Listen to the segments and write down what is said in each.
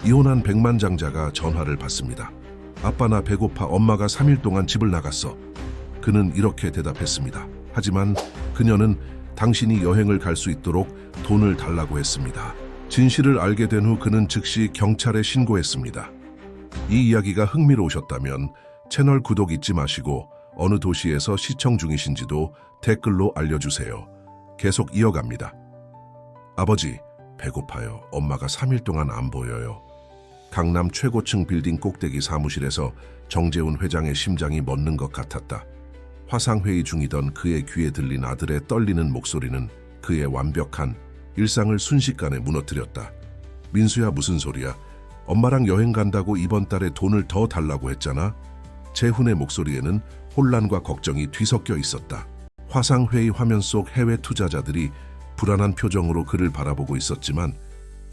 이혼한 백만장자가 전화를 받습니다. 아빠 나 배고파. 엄마가 3일 동안 집을 나갔어. 그는 이렇게 대답했습니다. 하지만 그녀는 당신이 여행을 갈 수 있도록 돈을 달라고 했습니다. 진실을 알게 된 후 그는 즉시 경찰에 신고했습니다. 이 이야기가 흥미로우셨다면 채널 구독 잊지 마시고 어느 도시에서 시청 중이신지도 댓글로 알려주세요. 계속 이어갑니다. 아버지, 배고파요. 엄마가 3일 동안 안 보여요. 강남 최고층 빌딩 꼭대기 사무실에서 정재훈 회장의 심장이 멎는 것 같았다. 화상회의 중이던 그의 귀에 들린 아들의 떨리는 목소리는 그의 완벽한 일상을 순식간에 무너뜨렸다. 민수야, 무슨 소리야? 엄마랑 여행 간다고 이번 달에 돈을 더 달라고 했잖아. 재훈의 목소리에는 혼란과 걱정이 뒤섞여 있었다. 화상회의 화면 속 해외 투자자들이 불안한 표정으로 그를 바라보고 있었지만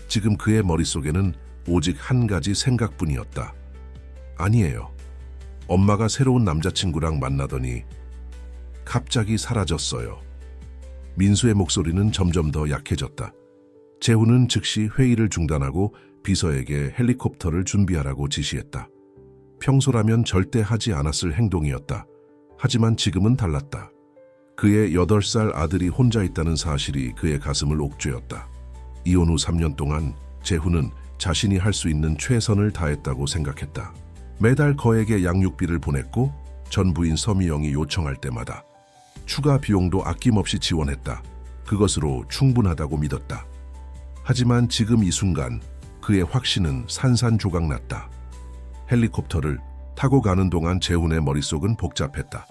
지금 그의 머릿속에는 오직 한 가지 생각뿐이었다. 아니에요. 엄마가 새로운 남자친구랑 만나더니 갑자기 사라졌어요. 민수의 목소리는 점점 더 약해졌다. 재훈은 즉시 회의를 중단하고 비서에게 헬리콥터를 준비하라고 지시했다. 평소라면 절대 하지 않았을 행동이었다. 하지만 지금은 달랐다. 그의 8살 아들이 혼자 있다는 사실이 그의 가슴을 옥죄었다. 이혼 후 3년 동안 재훈은 자신이 할 수 있는 최선을 다했다고 생각했다. 매달 거액의 양육비를 보냈고 전 부인 서미영이 요청할 때마다 추가 비용도 아낌없이 지원했다. 그것으로 충분하다고 믿었다. 하지만 지금 이 순간 그의 확신은 산산조각났다. 헬리콥터를 타고 가는 동안 재훈의 머릿속은 복잡했다.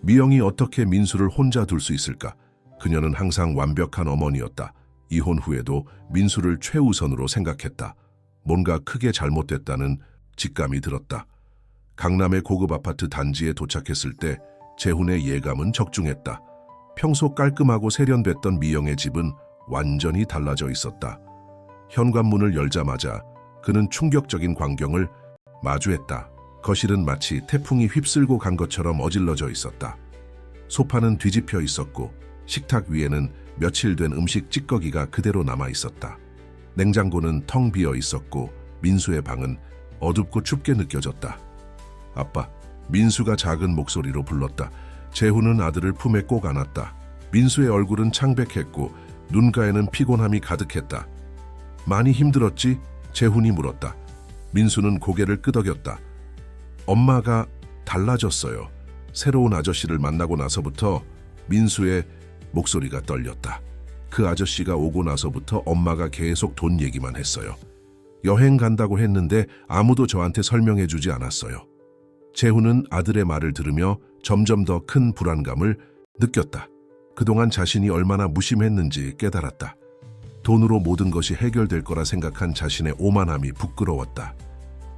미영이 어떻게 민수를 혼자 둘 수 있을까? 그녀는 항상 완벽한 어머니였다. 이혼 후에도 민수를 최우선으로 생각했다. 뭔가 크게 잘못됐다는 직감이 들었다. 강남의 고급 아파트 단지에 도착했을 때 재훈의 예감은 적중했다. 평소 깔끔하고 세련됐던 미영의 집은 완전히 달라져 있었다. 현관문을 열자마자 그는 충격적인 광경을 마주했다. 거실은 마치 태풍이 휩쓸고 간 것처럼 어질러져 있었다. 소파는 뒤집혀 있었고 식탁 위에는 며칠 된 음식 찌꺼기가 그대로 남아 있었다. 냉장고는 텅 비어 있었고 민수의 방은 어둡고 춥게 느껴졌다. 아빠, 민수가 작은 목소리로 불렀다. 재훈은 아들을 품에 꼭 안았다. 민수의 얼굴은 창백했고 눈가에는 피곤함이 가득했다. 많이 힘들었지? 재훈이 물었다. 민수는 고개를 끄덕였다. 엄마가 달라졌어요. 새로운 아저씨를 만나고 나서부터. 민수의 목소리가 떨렸다. 그 아저씨가 오고 나서부터 엄마가 계속 돈 얘기만 했어요. 여행 간다고 했는데 아무도 저한테 설명해 주지 않았어요. 재훈은 아들의 말을 들으며 점점 더 큰 불안감을 느꼈다. 그동안 자신이 얼마나 무심했는지 깨달았다. 돈으로 모든 것이 해결될 거라 생각한 자신의 오만함이 부끄러웠다.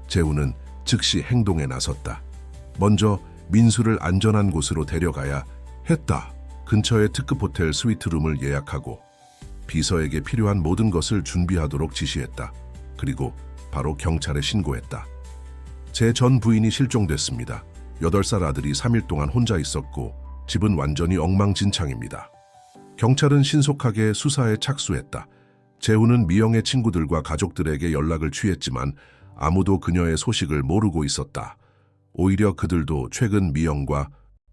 재훈은 즉시 행동에 나섰다. 먼저 민수를 안전한 곳으로 데려가야 했다. 근처의 특급 호텔 스위트룸을 예약하고 비서에게 필요한 모든 것을 준비하도록 지시했다. 그리고 바로 경찰에 신고했다. 제 전 부인이 실종됐습니다. 8살 아들이 3일 동안 혼자 있었고 집은 완전히 엉망진창입니다. 경찰은 신속하게 수사에 착수했다. 재훈은 미영의 친구들과 가족들에게 연락을 취했지만 아무도 그녀의 소식을 모르고 있었다. 오히려 그들도 최근 미영과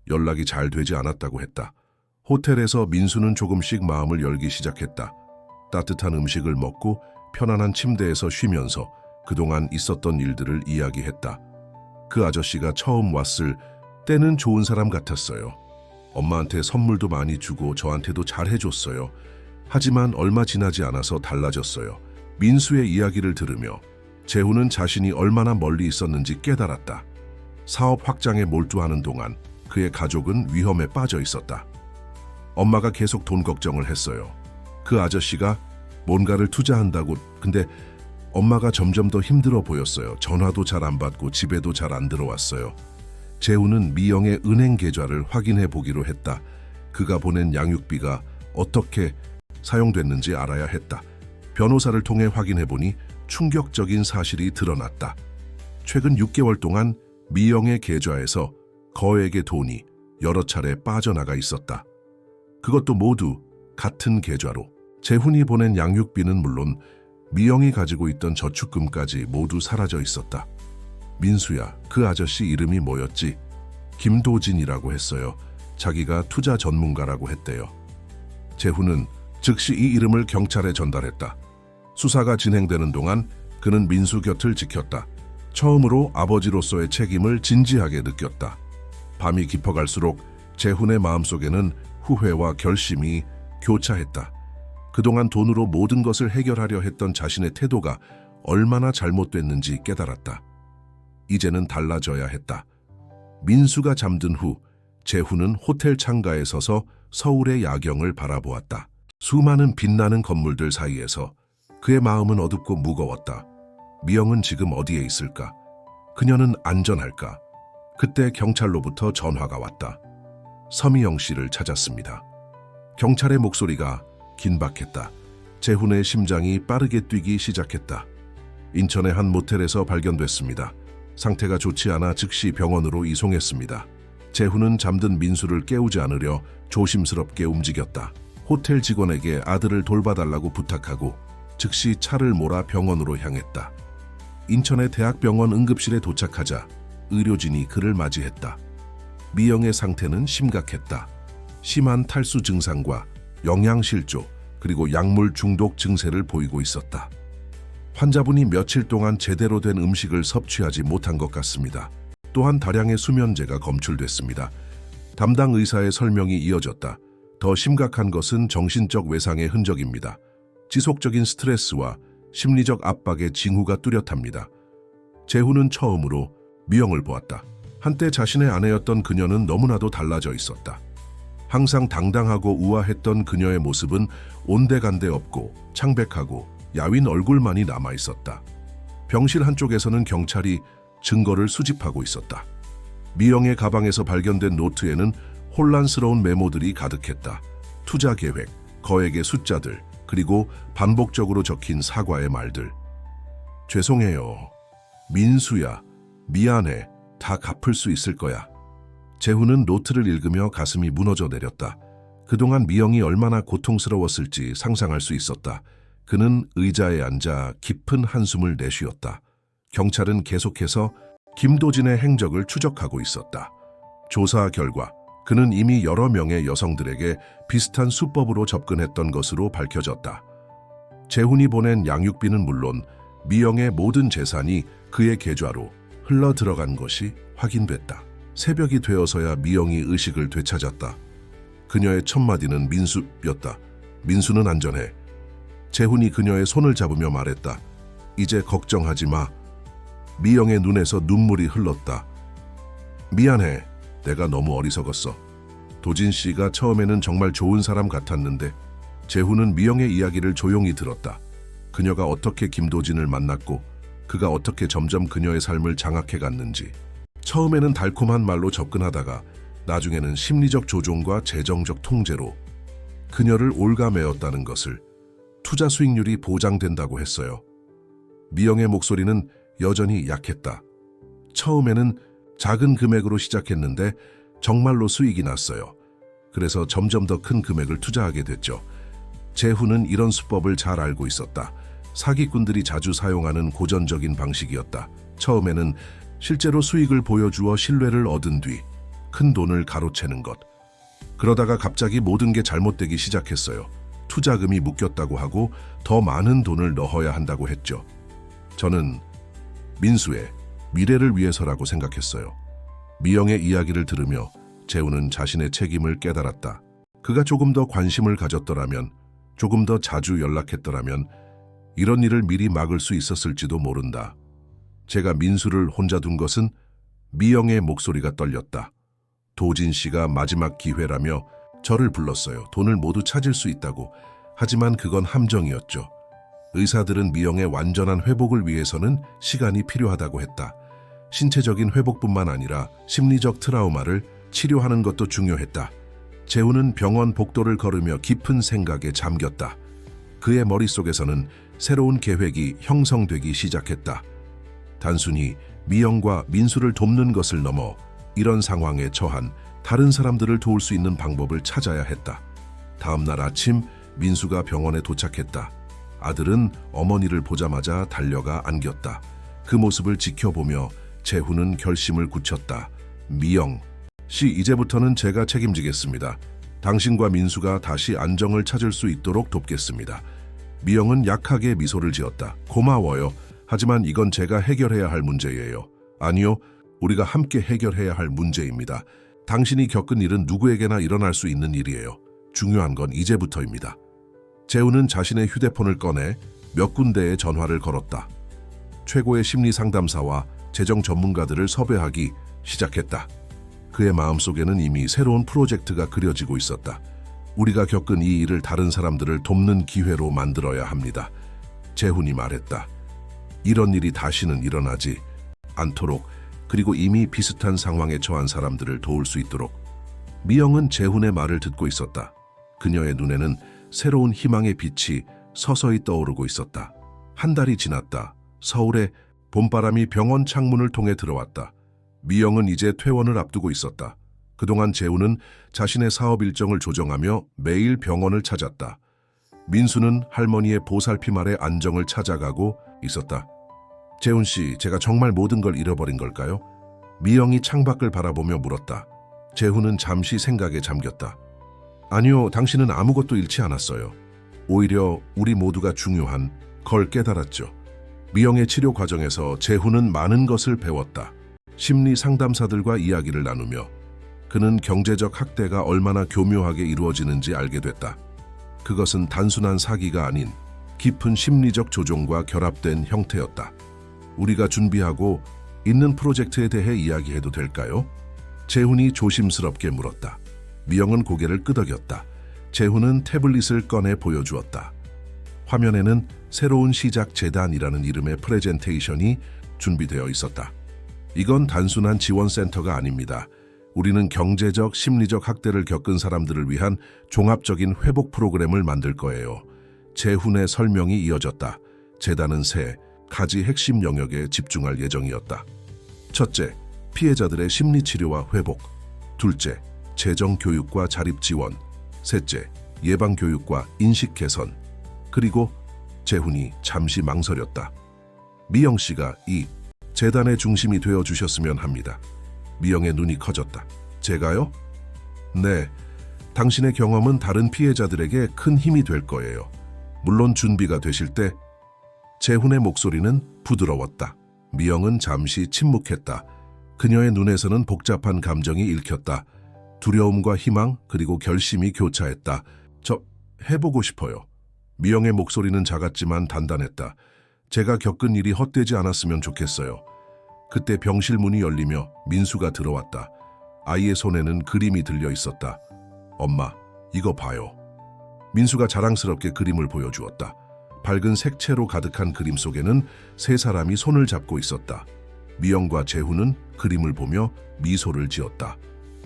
연락이 잘 되지 않았다고 했다. 호텔에서 민수는 조금씩 마음을 열기 시작했다. 따뜻한 음식을 먹고 편안한 침대에서 쉬면서 그동안 있었던 일들을 이야기했다. 그 아저씨가 처음 왔을 때는 좋은 사람 같았어요. 엄마한테 선물도 많이 주고 저한테도 잘 해줬어요. 하지만 얼마 지나지 않아서 달라졌어요. 민수의 이야기를 들으며 재훈은 자신이 얼마나 멀리 있었는지 깨달았다. 사업 확장에 몰두하는 동안 그의 가족은 위험에 빠져 있었다. 엄마가 계속 돈 걱정을 했어요. 그 아저씨가 뭔가를 투자한다고. 근데 엄마가 점점 더 힘들어 보였어요. 전화도 잘 안 받고 집에도 잘 안 들어왔어요. 재훈은 미영의 은행 계좌를 확인해 보기로 했다. 그가 보낸 양육비가 어떻게 사용됐는지 알아야 했다. 변호사를 통해 확인해 보니 충격적인 사실이 드러났다. 최근 6개월 동안 미영의 계좌에서 거액의 돈이 여러 차례 빠져나가 있었다. 그것도 모두 같은 계좌로. 재훈이 보낸 양육비는 물론 미영이 가지고 있던 저축금까지 모두 사라져 있었다. 민수야, 그 아저씨 이름이 뭐였지? 김도진이라고 했어요. 자기가 투자 전문가라고 했대요. 재훈은 즉시 이 이름을 경찰에 전달했다. 수사가 진행되는 동안 그는 민수 곁을 지켰다. 처음으로 아버지로서의 책임을 진지하게 느꼈다. 밤이 깊어갈수록 재훈의 마음속에는 후회와 결심이 교차했다. 그동안 돈으로 모든 것을 해결하려 했던 자신의 태도가 얼마나 잘못됐는지 깨달았다. 이제는 달라져야 했다. 민수가 잠든 후 재훈은 호텔 창가에 서서 서울의 야경을 바라보았다. 수많은 빛나는 건물들 사이에서 그의 마음은 어둡고 무거웠다. 미영은 지금 어디에 있을까? 그녀는 안전할까? 그때 경찰로부터 전화가 왔다. 서미영 씨를 찾았습니다. 경찰의 목소리가 긴박했다. 재훈의 심장이 빠르게 뛰기 시작했다. 인천의 한 모텔에서 발견됐습니다. 상태가 좋지 않아 즉시 병원으로 이송했습니다. 재훈은 잠든 민수를 깨우지 않으려 조심스럽게 움직였다. 호텔 직원에게 아들을 돌봐달라고 부탁하고 즉시 차를 몰아 병원으로 향했다. 인천의 대학병원 응급실에 도착하자 의료진이 그를 맞이했다. 미영의 상태는 심각했다. 심한 탈수 증상과 영양실조 그리고 약물 중독 증세를 보이고 있었다. 환자분이 며칠 동안 제대로 된 음식을 섭취하지 못한 것 같습니다. 또한 다량의 수면제가 검출됐습니다. 담당 의사의 설명이 이어졌다. 더 심각한 것은 정신적 외상의 흔적입니다. 지속적인 스트레스와 심리적 압박의 징후가 뚜렷합니다. 재훈은 처음으로 미영을 보았다. 한때 자신의 아내였던 그녀는 너무나도 달라져 있었다. 항상 당당하고 우아했던 그녀의 모습은 온데간데 없고 창백하고 야윈 얼굴만이 남아있었다. 병실 한쪽에서는 경찰이 증거를 수집하고 있었다. 미영의 가방에서 발견된 노트에는 혼란스러운 메모들이 가득했다. 투자 계획, 거액의 숫자들, 그리고 반복적으로 적힌 사과의 말들. 죄송해요. 민수야, 미안해. 다 갚을 수 있을 거야. 재훈은 노트를 읽으며 가슴이 무너져 내렸다. 그동안 미영이 얼마나 고통스러웠을지 상상할 수 있었다. 그는 의자에 앉아 깊은 한숨을 내쉬었다. 경찰은 계속해서 김도진의 행적을 추적하고 있었다. 조사 결과 그는 이미 여러 명의 여성들에게 비슷한 수법으로 접근했던 것으로 밝혀졌다. 재훈이 보낸 양육비는 물론 미영의 모든 재산이 그의 계좌로 흘러 들어간 것이 확인됐다. 새벽이 되어서야 미영이 의식을 되찾았다. 그녀의 첫 마디는 민수였다. 민수는 안전해. 재훈이 그녀의 손을 잡으며 말했다. 이제 걱정하지 마. 미영의 눈에서 눈물이 흘렀다. 미안해. 내가 너무 어리석었어. 도진 씨가 처음에는 정말 좋은 사람 같았는데. 재훈은 미영의 이야기를 조용히 들었다. 그녀가 어떻게 김도진을 만났고 그가 어떻게 점점 그녀의 삶을 장악해 갔는지. 처음에는 달콤한 말로 접근하다가 나중에는 심리적 조종과 재정적 통제로 그녀를 올가매었다는 것을. 투자 수익률이 보장된다고 했어요. 미영의 목소리는 여전히 약했다. 처음에는 작은 금액으로 시작했는데 정말로 수익이 났어요. 그래서 점점 더 큰 금액을 투자하게 됐죠. 재훈은 이런 수법을 잘 알고 있었다. 사기꾼들이 자주 사용하는 고전적인 방식이었다. 처음에는 실제로 수익을 보여주어 신뢰를 얻은 뒤 큰 돈을 가로채는 것. 그러다가 갑자기 모든 게 잘못되기 시작했어요. 투자금이 묶였다고 하고 더 많은 돈을 넣어야 한다고 했죠. 저는 민수의 미래를 위해서라고 생각했어요. 미영의 이야기를 들으며 재훈은 자신의 책임을 깨달았다. 그가 조금 더 관심을 가졌더라면, 조금 더 자주 연락했더라면 이런 일을 미리 막을 수 있었을지도 모른다. 제가 민수를 혼자 둔 것은 미영의 목소리가 떨렸다. 도진 씨가 마지막 기회라며 저를 불렀어요. 돈을 모두 찾을 수 있다고. 하지만 그건 함정이었죠. 의사들은 미영의 완전한 회복을 위해서는 시간이 필요하다고 했다. 신체적인 회복뿐만 아니라 심리적 트라우마를 치료하는 것도 중요했다. 재훈은 병원 복도를 걸으며 깊은 생각에 잠겼다. 그의 머릿속에서는 새로운 계획이 형성되기 시작했다. 단순히 미영과 민수를 돕는 것을 넘어 이런 상황에 처한 다른 사람들을 도울 수 있는 방법을 찾아야 했다. 다음 날 아침 민수가 병원에 도착했다. 아들은 어머니를 보자마자 달려가 안겼다. 그 모습을 지켜보며 재훈은 결심을 굳혔다. 미영 씨, 이제부터는 제가 책임지겠습니다. 당신과 민수가 다시 안정을 찾을 수 있도록 돕겠습니다. 미영은 약하게 미소를 지었다. 고마워요. 하지만 이건 제가 해결해야 할 문제예요. 아니요, 우리가 함께 해결해야 할 문제입니다. 당신이 겪은 일은 누구에게나 일어날 수 있는 일이에요. 중요한 건 이제부터입니다. 재훈은 자신의 휴대폰을 꺼내 몇 군데에 전화를 걸었다. 최고의 심리 상담사와 재정 전문가들을 섭외하기 시작했다. 그의 마음속에는 이미 새로운 프로젝트가 그려지고 있었다. 우리가 겪은 이 일을 다른 사람들을 돕는 기회로 만들어야 합니다. 재훈이 말했다. 이런 일이 다시는 일어나지 않도록, 그리고 이미 비슷한 상황에 처한 사람들을 도울 수 있도록. 미영은 재훈의 말을 듣고 있었다. 그녀의 눈에는 새로운 희망의 빛이 서서히 떠오르고 있었다. 한 달이 지났다. 서울의 봄바람이 병원 창문을 통해 들어왔다. 미영은 이제 퇴원을 앞두고 있었다. 그동안 재훈은 자신의 사업 일정을 조정하며 매일 병원을 찾았다. 민수는 할머니의 보살핌 아래 안정을 찾아가고 있었다. 재훈 씨, 제가 정말 모든 걸 잃어버린 걸까요? 미영이 창밖을 바라보며 물었다. 재훈은 잠시 생각에 잠겼다. 아니요, 당신은 아무것도 잃지 않았어요. 오히려 우리 모두가 중요한 걸 깨달았죠. 미영의 치료 과정에서 재훈은 많은 것을 배웠다. 심리 상담사들과 이야기를 나누며 그는 경제적 학대가 얼마나 교묘하게 이루어지는지 알게 됐다. 그것은 단순한 사기가 아닌 깊은 심리적 조종과 결합된 형태였다. 우리가 준비하고 있는 프로젝트에 대해 이야기해도 될까요? 재훈이 조심스럽게 물었다. 미영은 고개를 끄덕였다. 재훈은 태블릿을 꺼내 보여주었다. 화면에는 새로운 시작 재단이라는 이름의 프레젠테이션이 준비되어 있었다. 이건 단순한 지원센터가 아닙니다. 우리는 경제적, 심리적 학대를 겪은 사람들을 위한 종합적인 회복 프로그램을 만들 거예요. 재훈의 설명이 이어졌다. 재단은 세 가지 핵심 영역에 집중할 예정이었다. 첫째, 피해자들의 심리치료와 회복. 둘째, 재정교육과 자립지원. 셋째, 예방교육과 인식 개선. 그리고 재훈이 잠시 망설였다. 미영 씨가 이 재단의 중심이 되어 주셨으면 합니다. 미영의 눈이 커졌다. 제가요? 네, 당신의 경험은 다른 피해자들에게 큰 힘이 될 거예요. 물론 준비가 되실 때. 재훈의 목소리는 부드러웠다. 미영은 잠시 침묵했다. 그녀의 눈에서는 복잡한 감정이 읽혔다. 두려움과 희망, 그리고 결심이 교차했다. 저 해보고 싶어요. 미영의 목소리는 작았지만 단단했다. 제가 겪은 일이 헛되지 않았으면 좋겠어요. 그때 병실 문이 열리며 민수가 들어왔다. 아이의 손에는 그림이 들려 있었다. 엄마, 이거 봐요. 민수가 자랑스럽게 그림을 보여주었다. 밝은 색채로 가득한 그림 속에는 세 사람이 손을 잡고 있었다. 미영과 재훈은 그림을 보며 미소를 지었다.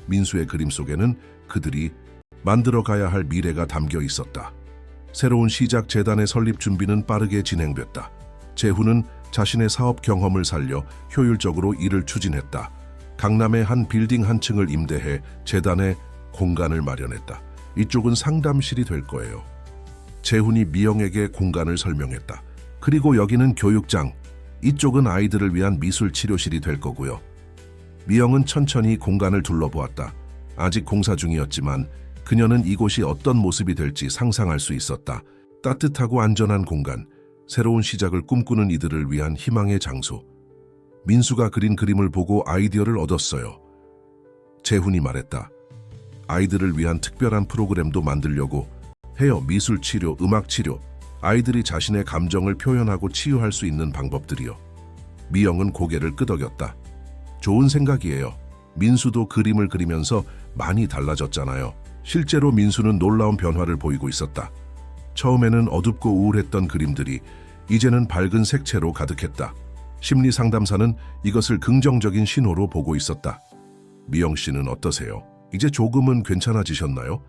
민수의 그림 속에는 그들이 만들어가야 할 미래가 담겨 있었다. 새로운 시작 재단의 설립 준비는 빠르게 진행됐다. 재훈은 자신의 사업 경험을 살려 효율적으로 일을 추진했다. 강남의 한 빌딩 한 층을 임대해 재단에 공간을 마련했다. 이쪽은 상담실이 될 거예요. 재훈이 미영에게 공간을 설명했다. 그리고 여기는 교육장, 이쪽은 아이들을 위한 미술 치료실이 될 거고요. 미영은 천천히 공간을 둘러보았다. 아직 공사 중이었지만 그녀는 이곳이 어떤 모습이 될지 상상할 수 있었다. 따뜻하고 안전한 공간, 새로운 시작을 꿈꾸는 이들을 위한 희망의 장소. 민수가 그린 그림을 보고 아이디어를 얻었어요. 재훈이 말했다. 아이들을 위한 특별한 프로그램도 만들려고 해요. 미술 치료, 음악 치료, 아이들이 자신의 감정을 표현하고 치유할 수 있는 방법들이요. 미영은 고개를 끄덕였다. 좋은 생각이에요. 민수도 그림을 그리면서 많이 달라졌잖아요. 실제로 민수는 놀라운 변화를 보이고 있었다. 처음에는 어둡고 우울했던 그림들이 이제는 밝은 색채로 가득했다. 심리 상담사는 이것을 긍정적인 신호로 보고 있었다. 미영 씨는 어떠세요? 이제 조금은 괜찮아지셨나요?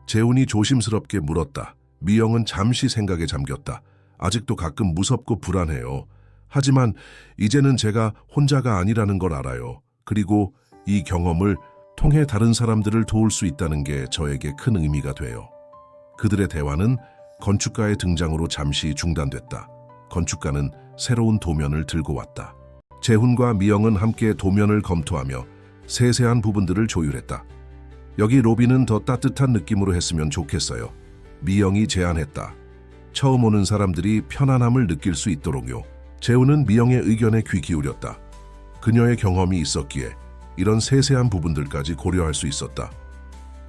재훈이 조심스럽게 물었다. 미영은 잠시 생각에 잠겼다. 아직도 가끔 무섭고 불안해요. 하지만 이제는 제가 혼자가 아니라는 걸 알아요. 그리고 이 경험을 통해 다른 사람들을 도울 수 있다는 게 저에게 큰 의미가 돼요. 그들의 대화는 건축가의 등장으로 잠시 중단됐다. 건축가는 새로운 도면을 들고 왔다. 재훈과 미영은 함께 도면을 검토하며 세세한 부분들을 조율했다. 여기 로비는 더 따뜻한 느낌으로 했으면 좋겠어요. 미영이 제안했다. 처음 오는 사람들이 편안함을 느낄 수 있도록요. 재훈은 미영의 의견에 귀 기울였다. 그녀의 경험이 있었기에 이런 세세한 부분들까지 고려할 수 있었다.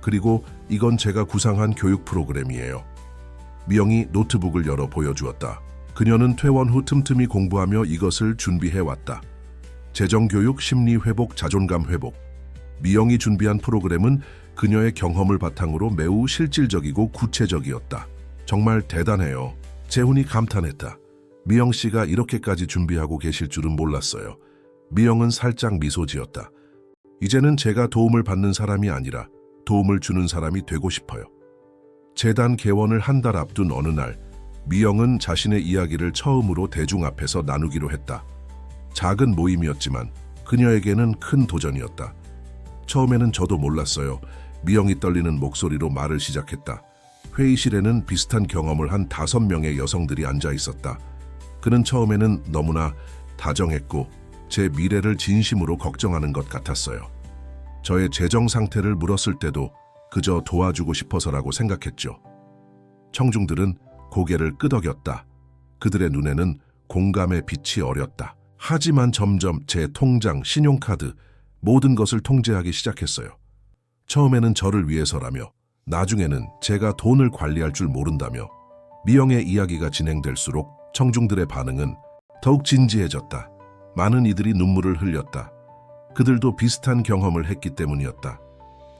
그리고 이건 제가 구상한 교육 프로그램이에요. 미영이 노트북을 열어 보여주었다. 그녀는 퇴원 후 틈틈이 공부하며 이것을 준비해왔다. 재정교육, 심리회복, 자존감 회복. 미영이 준비한 프로그램은 그녀의 경험을 바탕으로 매우 실질적이고 구체적이었다. 정말 대단해요. 재훈이 감탄했다. 미영 씨가 이렇게까지 준비하고 계실 줄은 몰랐어요. 미영은 살짝 미소 지었다. 이제는 제가 도움을 받는 사람이 아니라 도움을 주는 사람이 되고 싶어요. 재단 개원을 한 달 앞둔 어느 날, 미영은 자신의 이야기를 처음으로 대중 앞에서 나누기로 했다. 작은 모임이었지만 그녀에게는 큰 도전이었다. 처음에는 저도 몰랐어요. 미영이 떨리는 목소리로 말을 시작했다. 회의실에는 비슷한 경험을 한 5명의 여성들이 앉아 있었다. 그는 처음에는 너무나 다정했고 제 미래를 진심으로 걱정하는 것 같았어요. 저의 재정 상태를 물었을 때도 그저 도와주고 싶어서라고 생각했죠. 청중들은 고개를 끄덕였다. 그들의 눈에는 공감의 빛이 어렸다. 하지만 점점 제 통장, 신용카드, 모든 것을 통제하기 시작했어요. 처음에는 저를 위해서라며 나중에는 제가 돈을 관리할 줄 모른다며 미영의 이야기가 진행될수록 청중들의 반응은 더욱 진지해졌다. 많은 이들이 눈물을 흘렸다. 그들도 비슷한 경험을 했기 때문이었다.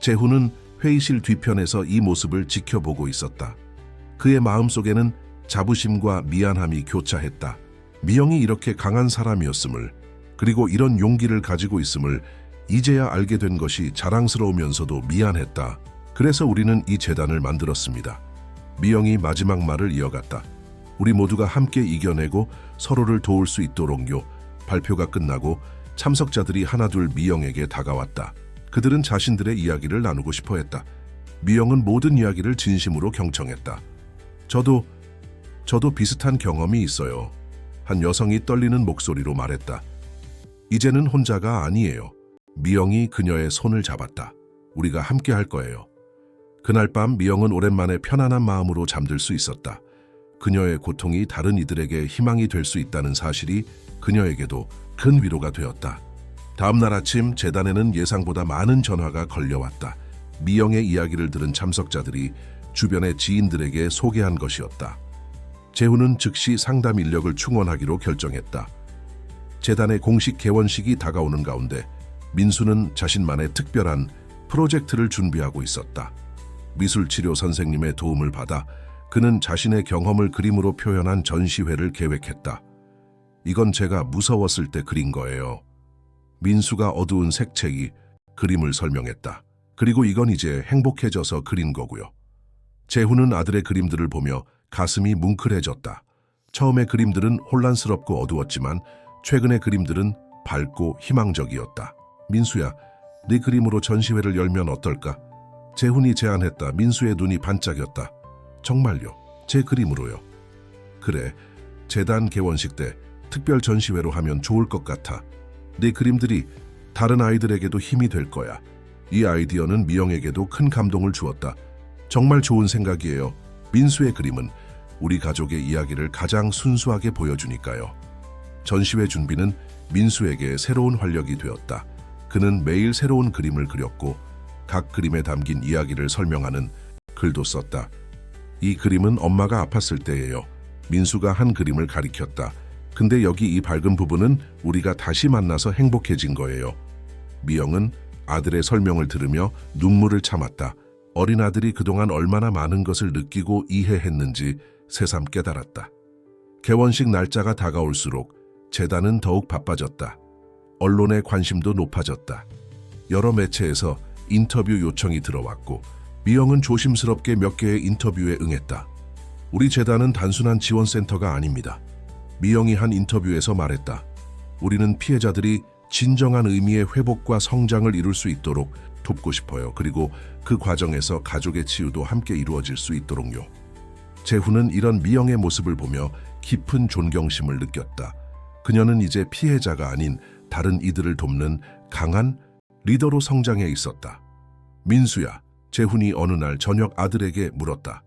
재훈은 회의실 뒤편에서 이 모습을 지켜보고 있었다. 그의 마음속에는 자부심과 미안함이 교차했다. 미영이 이렇게 강한 사람이었음을, 그리고 이런 용기를 가지고 있음을 이제야 알게 된 것이 자랑스러우면서도 미안했다. 그래서 우리는 이 재단을 만들었습니다. 미영이 마지막 말을 이어갔다. 우리 모두가 함께 이겨내고 서로를 도울 수 있도록요. 발표가 끝나고 참석자들이 하나둘 미영에게 다가왔다. 그들은 자신들의 이야기를 나누고 싶어 했다. 미영은 모든 이야기를 진심으로 경청했다. 저도 비슷한 경험이 있어요. 한 여성이 떨리는 목소리로 말했다. 이제는 혼자가 아니에요. 미영이 그녀의 손을 잡았다. 우리가 함께 할 거예요. 그날 밤 미영은 오랜만에 편안한 마음으로 잠들 수 있었다. 그녀의 고통이 다른 이들에게 희망이 될 수 있다는 사실이 그녀에게도 큰 위로가 되었다. 다음 날 아침 재단에는 예상보다 많은 전화가 걸려왔다. 미영의 이야기를 들은 참석자들이 주변의 지인들에게 소개한 것이었다. 재훈은 즉시 상담 인력을 충원하기로 결정했다. 재단의 공식 개원식이 다가오는 가운데 민수는 자신만의 특별한 프로젝트를 준비하고 있었다. 미술치료 선생님의 도움을 받아 그는 자신의 경험을 그림으로 표현한 전시회를 계획했다. 이건 제가 무서웠을 때 그린 거예요. 민수가 어두운 색채이 그림을 설명했다. 그리고 이건 이제 행복해져서 그린 거고요. 재훈은 아들의 그림들을 보며 가슴이 뭉클해졌다. 처음의 그림들은 혼란스럽고 어두웠지만 최근의 그림들은 밝고 희망적이었다. 민수야, 네 그림으로 전시회를 열면 어떨까? 재훈이 제안했다. 민수의 눈이 반짝였다. 정말요? 제 그림으로요? 그래, 재단 개원식 때 특별 전시회로 하면 좋을 것 같아. 네 그림들이 다른 아이들에게도 힘이 될 거야. 이 아이디어는 미영에게도 큰 감동을 주었다. 정말 좋은 생각이에요. 민수의 그림은 우리 가족의 이야기를 가장 순수하게 보여주니까요. 전시회 준비는 민수에게 새로운 활력이 되었다. 그는 매일 새로운 그림을 그렸고 각 그림에 담긴 이야기를 설명하는 글도 썼다. 이 그림은 엄마가 아팠을 때예요. 민수가 한 그림을 가리켰다. 근데 여기 이 밝은 부분은 우리가 다시 만나서 행복해진 거예요. 미영은 아들의 설명을 들으며 눈물을 참았다. 어린 아들이 그동안 얼마나 많은 것을 느끼고 이해했는지 새삼 깨달았다. 개원식 날짜가 다가올수록 재단은 더욱 바빠졌다. 언론의 관심도 높아졌다. 여러 매체에서 인터뷰 요청이 들어왔고 미영은 조심스럽게 몇 개의 인터뷰에 응했다. 우리 재단은 단순한 지원센터가 아닙니다. 미영이 한 인터뷰에서 말했다. 우리는 피해자들이 진정한 의미의 회복과 성장을 이룰 수 있도록 돕고 싶어요. 그리고 그 과정에서 가족의 치유도 함께 이루어질 수 있도록요. 재훈은 이런 미영의 모습을 보며 깊은 존경심을 느꼈다. 그녀는 이제 피해자가 아닌 다른 이들을 돕는 강한 리더로 성장해 있었다. 민수야, 재훈이 어느 날 저녁 아들에게 물었다.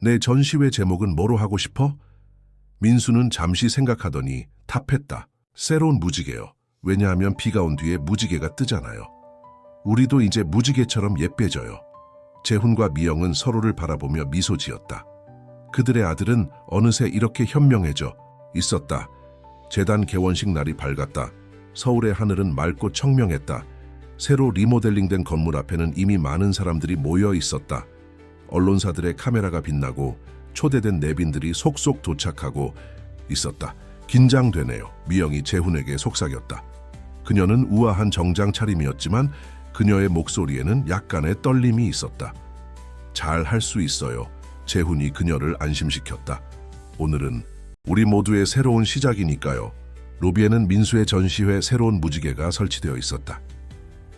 내 전시회 제목은 뭐로 하고 싶어? 민수는 잠시 생각하더니 답했다. 새로운 무지개요. 왜냐하면 비가 온 뒤에 무지개가 뜨잖아요. 우리도 이제 무지개처럼 예뻐져요. 재훈과 미영은 서로를 바라보며 미소 지었다. 그들의 아들은 어느새 이렇게 현명해져 있었다. 재단 개원식 날이 밝았다. 서울의 하늘은 맑고 청명했다. 새로 리모델링된 건물 앞에는 이미 많은 사람들이 모여 있었다. 언론사들의 카메라가 빛나고 초대된 내빈들이 속속 도착하고 있었다. 긴장되네요. 미영이 재훈에게 속삭였다. 그녀는 우아한 정장 차림이었지만 그녀의 목소리에는 약간의 떨림이 있었다. 잘 할 수 있어요. 재훈이 그녀를 안심시켰다. 오늘은 우리 모두의 새로운 시작이니까요. 로비에는 민수의 전시회 새로운 무지개가 설치되어 있었다.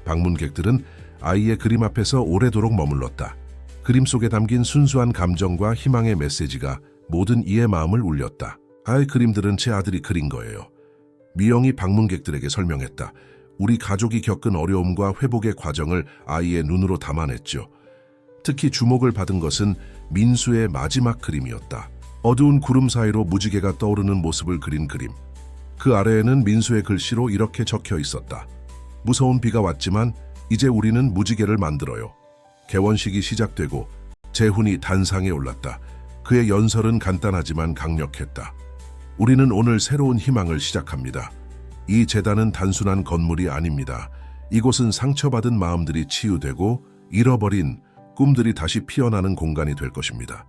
방문객들은 아이의 그림 앞에서 오래도록 머물렀다. 그림 속에 담긴 순수한 감정과 희망의 메시지가 모든 이의 마음을 울렸다. 아이 그림들은 제 아들이 그린 거예요. 미영이 방문객들에게 설명했다. 우리 가족이 겪은 어려움과 회복의 과정을 아이의 눈으로 담아냈죠. 특히 주목을 받은 것은 민수의 마지막 그림이었다. 어두운 구름 사이로 무지개가 떠오르는 모습을 그린 그림. 그 아래에는 민수의 글씨로 이렇게 적혀 있었다. 무서운 비가 왔지만 이제 우리는 무지개를 만들어요. 개원식이 시작되고 재훈이 단상에 올랐다. 그의 연설은 간단하지만 강력했다. 우리는 오늘 새로운 희망을 시작합니다. 이 재단은 단순한 건물이 아닙니다. 이곳은 상처받은 마음들이 치유되고 잃어버린 꿈들이 다시 피어나는 공간이 될 것입니다.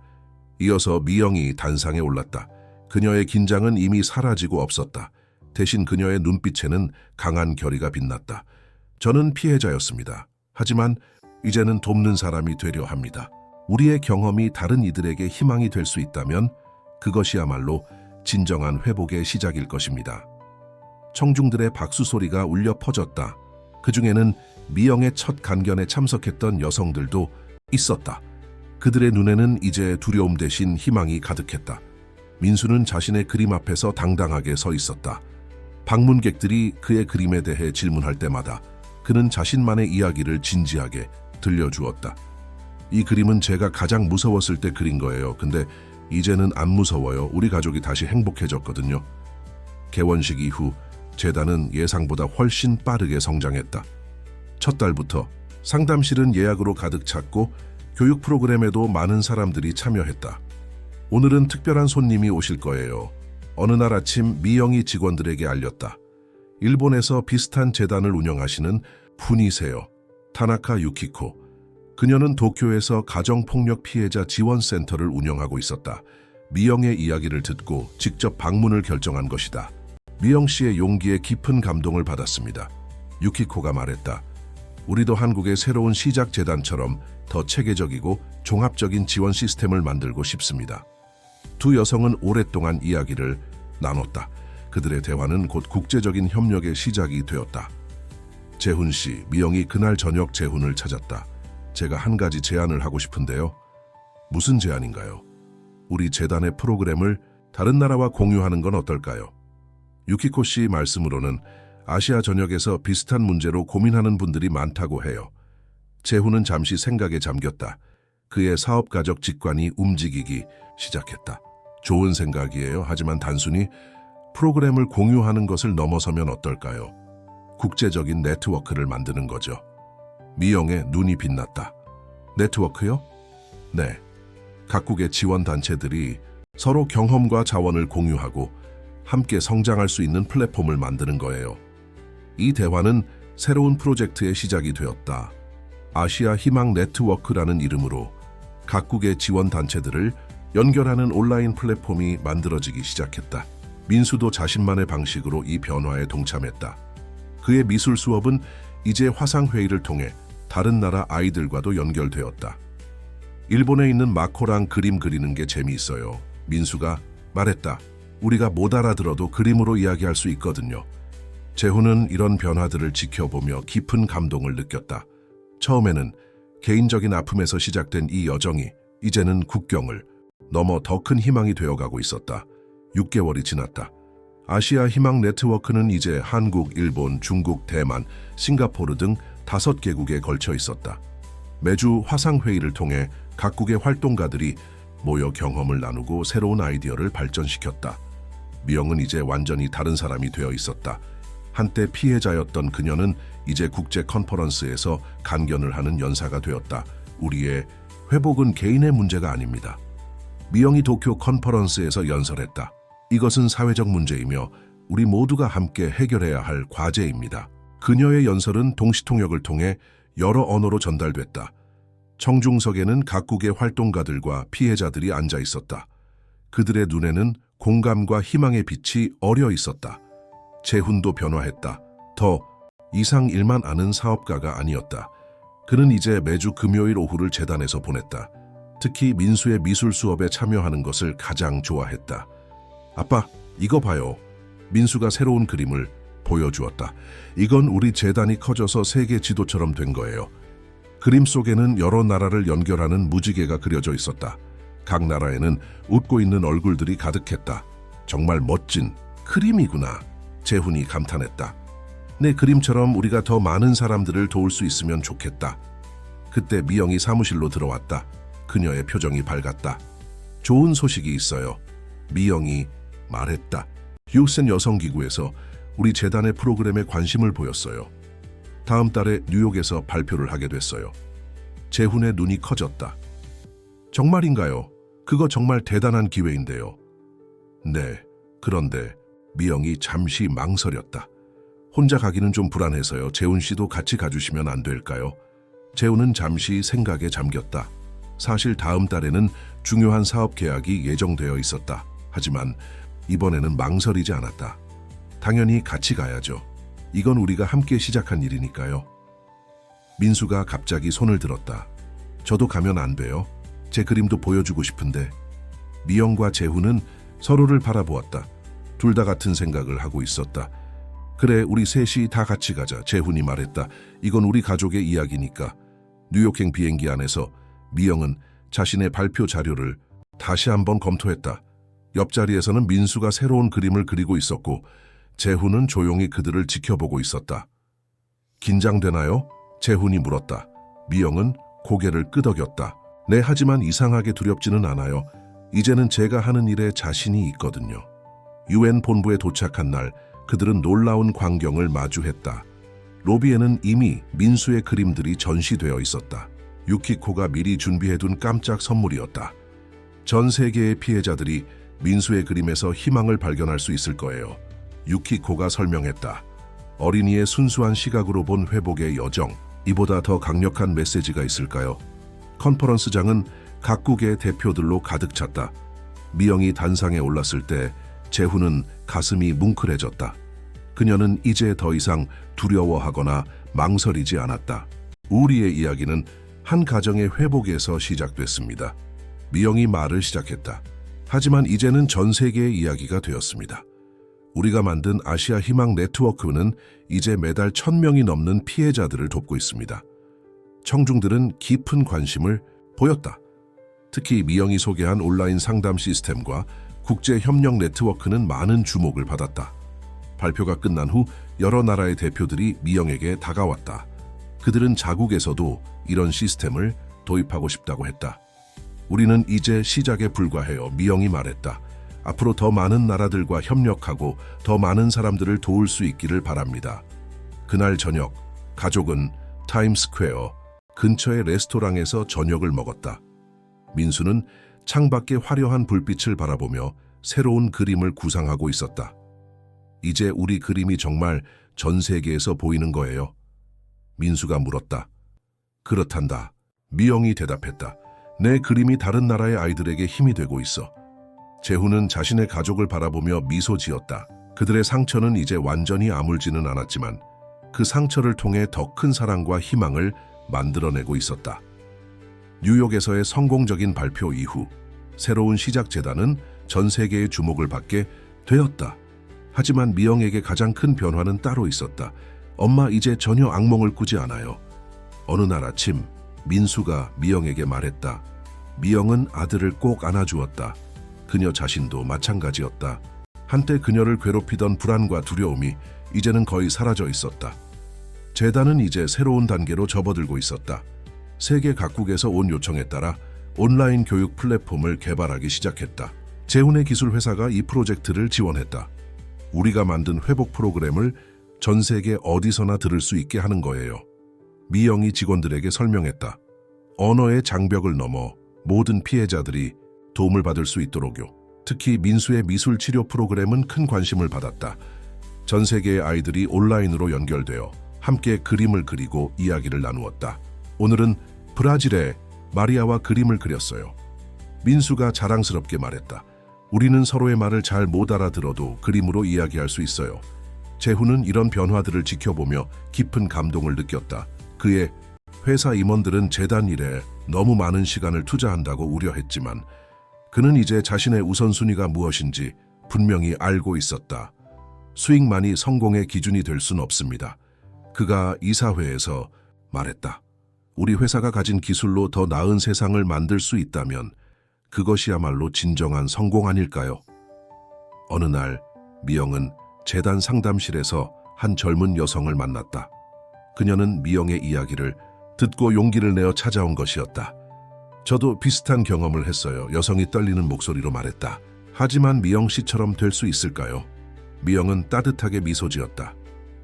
이어서 미영이 단상에 올랐다. 그녀의 긴장은 이미 사라지고 없었다. 대신 그녀의 눈빛에는 강한 결의가 빛났다. 저는 피해자였습니다. 하지만 이제는 돕는 사람이 되려 합니다. 우리의 경험이 다른 이들에게 희망이 될 수 있다면 그것이야말로 진정한 회복의 시작일 것입니다. 청중들의 박수 소리가 울려 퍼졌다. 그 중에는 미영의 첫 간견에 참석했던 여성들도 있었다. 그들의 눈에는 이제 두려움 대신 희망이 가득했다. 민수는 자신의 그림 앞에서 당당하게 서 있었다. 방문객들이 그의 그림에 대해 질문할 때마다 그는 자신만의 이야기를 진지하게 들려주었다. 이 그림은 제가 가장 무서웠을 때 그린 거예요. 근데 이제는 안 무서워요. 우리 가족이 다시 행복해졌거든요. 개원식 이후 재단은 예상보다 훨씬 빠르게 성장했다. 첫 달부터 상담실은 예약으로 가득 찼고 교육 프로그램에도 많은 사람들이 참여했다. 오늘은 특별한 손님이 오실 거예요. 어느 날 아침 미영이 직원들에게 알렸다. 일본에서 비슷한 재단을 운영하시는 분이세요. 타나카 유키코. 그녀는 도쿄에서 가정폭력 피해자 지원센터를 운영하고 있었다. 미영의 이야기를 듣고 직접 방문을 결정한 것이다. 미영 씨의 용기에 깊은 감동을 받았습니다. 유키코가 말했다. 우리도 한국의 새로운 시작 재단처럼 더 체계적이고 종합적인 지원 시스템을 만들고 싶습니다. 두 여성은 오랫동안 이야기를 나눴다. 그들의 대화는 곧 국제적인 협력의 시작이 되었다. 재훈 씨, 미영이 그날 저녁 재훈을 찾았다. 제가 한 가지 제안을 하고 싶은데요. 무슨 제안인가요? 우리 재단의 프로그램을 다른 나라와 공유하는 건 어떨까요? 유키코 씨 말씀으로는 아시아 전역에서 비슷한 문제로 고민하는 분들이 많다고 해요. 재훈은 잠시 생각에 잠겼다. 그의 사업가적 직관이 움직이기 시작했다. 좋은 생각이에요. 하지만 단순히 프로그램을 공유하는 것을 넘어서면 어떨까요? 국제적인 네트워크를 만드는 거죠. 미영의 눈이 빛났다. 네트워크요? 네. 각국의 지원단체들이 서로 경험과 자원을 공유하고 함께 성장할 수 있는 플랫폼을 만드는 거예요. 이 대화는 새로운 프로젝트의 시작이 되었다. 아시아 희망 네트워크라는 이름으로 각국의 지원단체들을 연결하는 온라인 플랫폼이 만들어지기 시작했다. 민수도 자신만의 방식으로 이 변화에 동참했다. 그의 미술 수업은 이제 화상회의를 통해 다른 나라 아이들과도 연결되었다. 일본에 있는 마코랑 그림 그리는 게 재미있어요. 민수가 말했다. 우리가 못 알아들어도 그림으로 이야기할 수 있거든요. 재훈은 이런 변화들을 지켜보며 깊은 감동을 느꼈다. 처음에는 개인적인 아픔에서 시작된 이 여정이 이제는 국경을 넘어 더 큰 희망이 되어가고 있었다. 6개월이 지났다. 아시아 희망 네트워크는 이제 한국, 일본, 중국, 대만, 싱가포르 등 5개국에 걸쳐 있었다. 매주 화상회의를 통해 각국의 활동가들이 모여 경험을 나누고 새로운 아이디어를 발전시켰다. 미영은 이제 완전히 다른 사람이 되어 있었다. 한때 피해자였던 그녀는 이제 국제 컨퍼런스에서 간견을 하는 연사가 되었다. 우리의 회복은 개인의 문제가 아닙니다. 미영이 도쿄 컨퍼런스에서 연설했다. 이것은 사회적 문제이며 우리 모두가 함께 해결해야 할 과제입니다. 그녀의 연설은 동시통역을 통해 여러 언어로 전달됐다. 청중석에는 각국의 활동가들과 피해자들이 앉아 있었다. 그들의 눈에는 공감과 희망의 빛이 어려 있었다. 재훈도 변화했다. 더 이상 일만 아는 사업가가 아니었다. 그는 이제 매주 금요일 오후를 재단에서 보냈다. 특히 민수의 미술 수업에 참여하는 것을 가장 좋아했다. 아빠, 이거 봐요. 민수가 새로운 그림을 보여주었다. 이건 우리 재단이 커져서 세계 지도처럼 된 거예요. 그림 속에는 여러 나라를 연결하는 무지개가 그려져 있었다. 각 나라에는 웃고 있는 얼굴들이 가득했다. 정말 멋진 그림이구나. 재훈이 감탄했다. 내 그림처럼 우리가 더 많은 사람들을 도울 수 있으면 좋겠다. 그때 미영이 사무실로 들어왔다. 그녀의 표정이 밝았다. 좋은 소식이 있어요. 미영이 말했다. 휴센 여성기구에서 우리 재단의 프로그램에 관심을 보였어요. 다음 달에 뉴욕에서 발표를 하게 됐어요. 재훈의 눈이 커졌다. 정말인가요? 그거 정말 대단한 기회인데요. 네, 그런데 미영이 잠시 망설였다. 혼자 가기는 좀 불안해서요. 재훈 씨도 같이 가주시면 안 될까요? 재훈은 잠시 생각에 잠겼다. 사실 다음 달에는 중요한 사업 계약이 예정되어 있었다. 하지만 이번에는 망설이지 않았다. 당연히 같이 가야죠. 이건 우리가 함께 시작한 일이니까요. 민수가 갑자기 손을 들었다. 저도 가면 안 돼요? 제 그림도 보여주고 싶은데. 미영과 재훈은 서로를 바라보았다. 둘 다 같은 생각을 하고 있었다. 그래, 우리 셋이 다 같이 가자. 재훈이 말했다. 이건 우리 가족의 이야기니까. 뉴욕행 비행기 안에서 미영은 자신의 발표 자료를 다시 한번 검토했다. 옆자리에서는 민수가 새로운 그림을 그리고 있었고 재훈은 조용히 그들을 지켜보고 있었다. 긴장되나요? 재훈이 물었다. 미영은 고개를 끄덕였다. 네, 하지만 이상하게 두렵지는 않아요. 이제는 제가 하는 일에 자신이 있거든요. UN 본부에 도착한 날 그들은 놀라운 광경을 마주했다. 로비에는 이미 민수의 그림들이 전시되어 있었다. 유키코가 미리 준비해둔 깜짝 선물이었다. 전 세계의 피해자들이 민수의 그림에서 희망을 발견할 수 있을 거예요. 유키코가 설명했다. 어린이의 순수한 시각으로 본 회복의 여정, 이보다 더 강력한 메시지가 있을까요? 컨퍼런스장은 각국의 대표들로 가득 찼다. 미영이 단상에 올랐을 때 재훈은 가슴이 뭉클해졌다. 그녀는 이제 더 이상 두려워하거나 망설이지 않았다. 우리의 이야기는 한 가정의 회복에서 시작됐습니다. 미영이 말을 시작했다. 하지만 이제는 전 세계의 이야기가 되었습니다. 우리가 만든 아시아 희망 네트워크는 이제 매달 1,000명이 넘는 피해자들을 돕고 있습니다. 청중들은 깊은 관심을 보였다. 특히 미영이 소개한 온라인 상담 시스템과 국제 협력 네트워크는 많은 주목을 받았다. 발표가 끝난 후 여러 나라의 대표들이 미영에게 다가왔다. 그들은 자국에서도 이런 시스템을 도입하고 싶다고 했다. 우리는 이제 시작에 불과해요. 미영이 말했다. 앞으로 더 많은 나라들과 협력하고 더 많은 사람들을 도울 수 있기를 바랍니다. 그날 저녁, 가족은 타임스퀘어 근처의 레스토랑에서 저녁을 먹었다. 민수는 창밖의 화려한 불빛을 바라보며 새로운 그림을 구상하고 있었다. 이제 우리 그림이 정말 전 세계에서 보이는 거예요? 민수가 물었다. 그렇단다. 미영이 대답했다. 내 그림이 다른 나라의 아이들에게 힘이 되고 있어. 재훈은 자신의 가족을 바라보며 미소 지었다. 그들의 상처는 이제 완전히 아물지는 않았지만 그 상처를 통해 더 큰 사랑과 희망을 만들어내고 있었다. 뉴욕에서의 성공적인 발표 이후 새로운 시작 재단은 전 세계의 주목을 받게 되었다. 하지만 미영에게 가장 큰 변화는 따로 있었다. 엄마, 이제 전혀 악몽을 꾸지 않아요. 어느 날 아침 민수가 미영에게 말했다. 미영은 아들을 꼭 안아주었다. 그녀 자신도 마찬가지였다. 한때 그녀를 괴롭히던 불안과 두려움이 이제는 거의 사라져 있었다. 재단은 이제 새로운 단계로 접어들고 있었다. 세계 각국에서 온 요청에 따라 온라인 교육 플랫폼을 개발하기 시작했다. 재훈의 기술 회사가 이 프로젝트를 지원했다. 우리가 만든 회복 프로그램을 전 세계 어디서나 들을 수 있게 하는 거예요. 미영이 직원들에게 설명했다. 언어의 장벽을 넘어 모든 피해자들이 도움을 받을 수 있도록요. 특히 민수의 미술 치료 프로그램은 큰 관심을 받았다. 전 세계의 아이들이 온라인으로 연결되어 함께 그림을 그리고 이야기를 나누었다. 오늘은 브라질의 마리아와 그림을 그렸어요. 민수가 자랑스럽게 말했다. 우리는 서로의 말을 잘 못 알아들어도 그림으로 이야기할 수 있어요. 재훈은 이런 변화들을 지켜보며 깊은 감동을 느꼈다. 그의 회사 임원들은 재단 일에 너무 많은 시간을 투자한다고 우려했지만 그는 이제 자신의 우선순위가 무엇인지 분명히 알고 있었다. 수익만이 성공의 기준이 될 순 없습니다. 그가 이사회에서 말했다. 우리 회사가 가진 기술로 더 나은 세상을 만들 수 있다면 그것이야말로 진정한 성공 아닐까요? 어느 날 미영은 재단 상담실에서 한 젊은 여성을 만났다. 그녀는 미영의 이야기를 듣고 용기를 내어 찾아온 것이었다. 저도 비슷한 경험을 했어요. 여성이 떨리는 목소리로 말했다. 하지만 미영 씨처럼 될 수 있을까요? 미영은 따뜻하게 미소 지었다.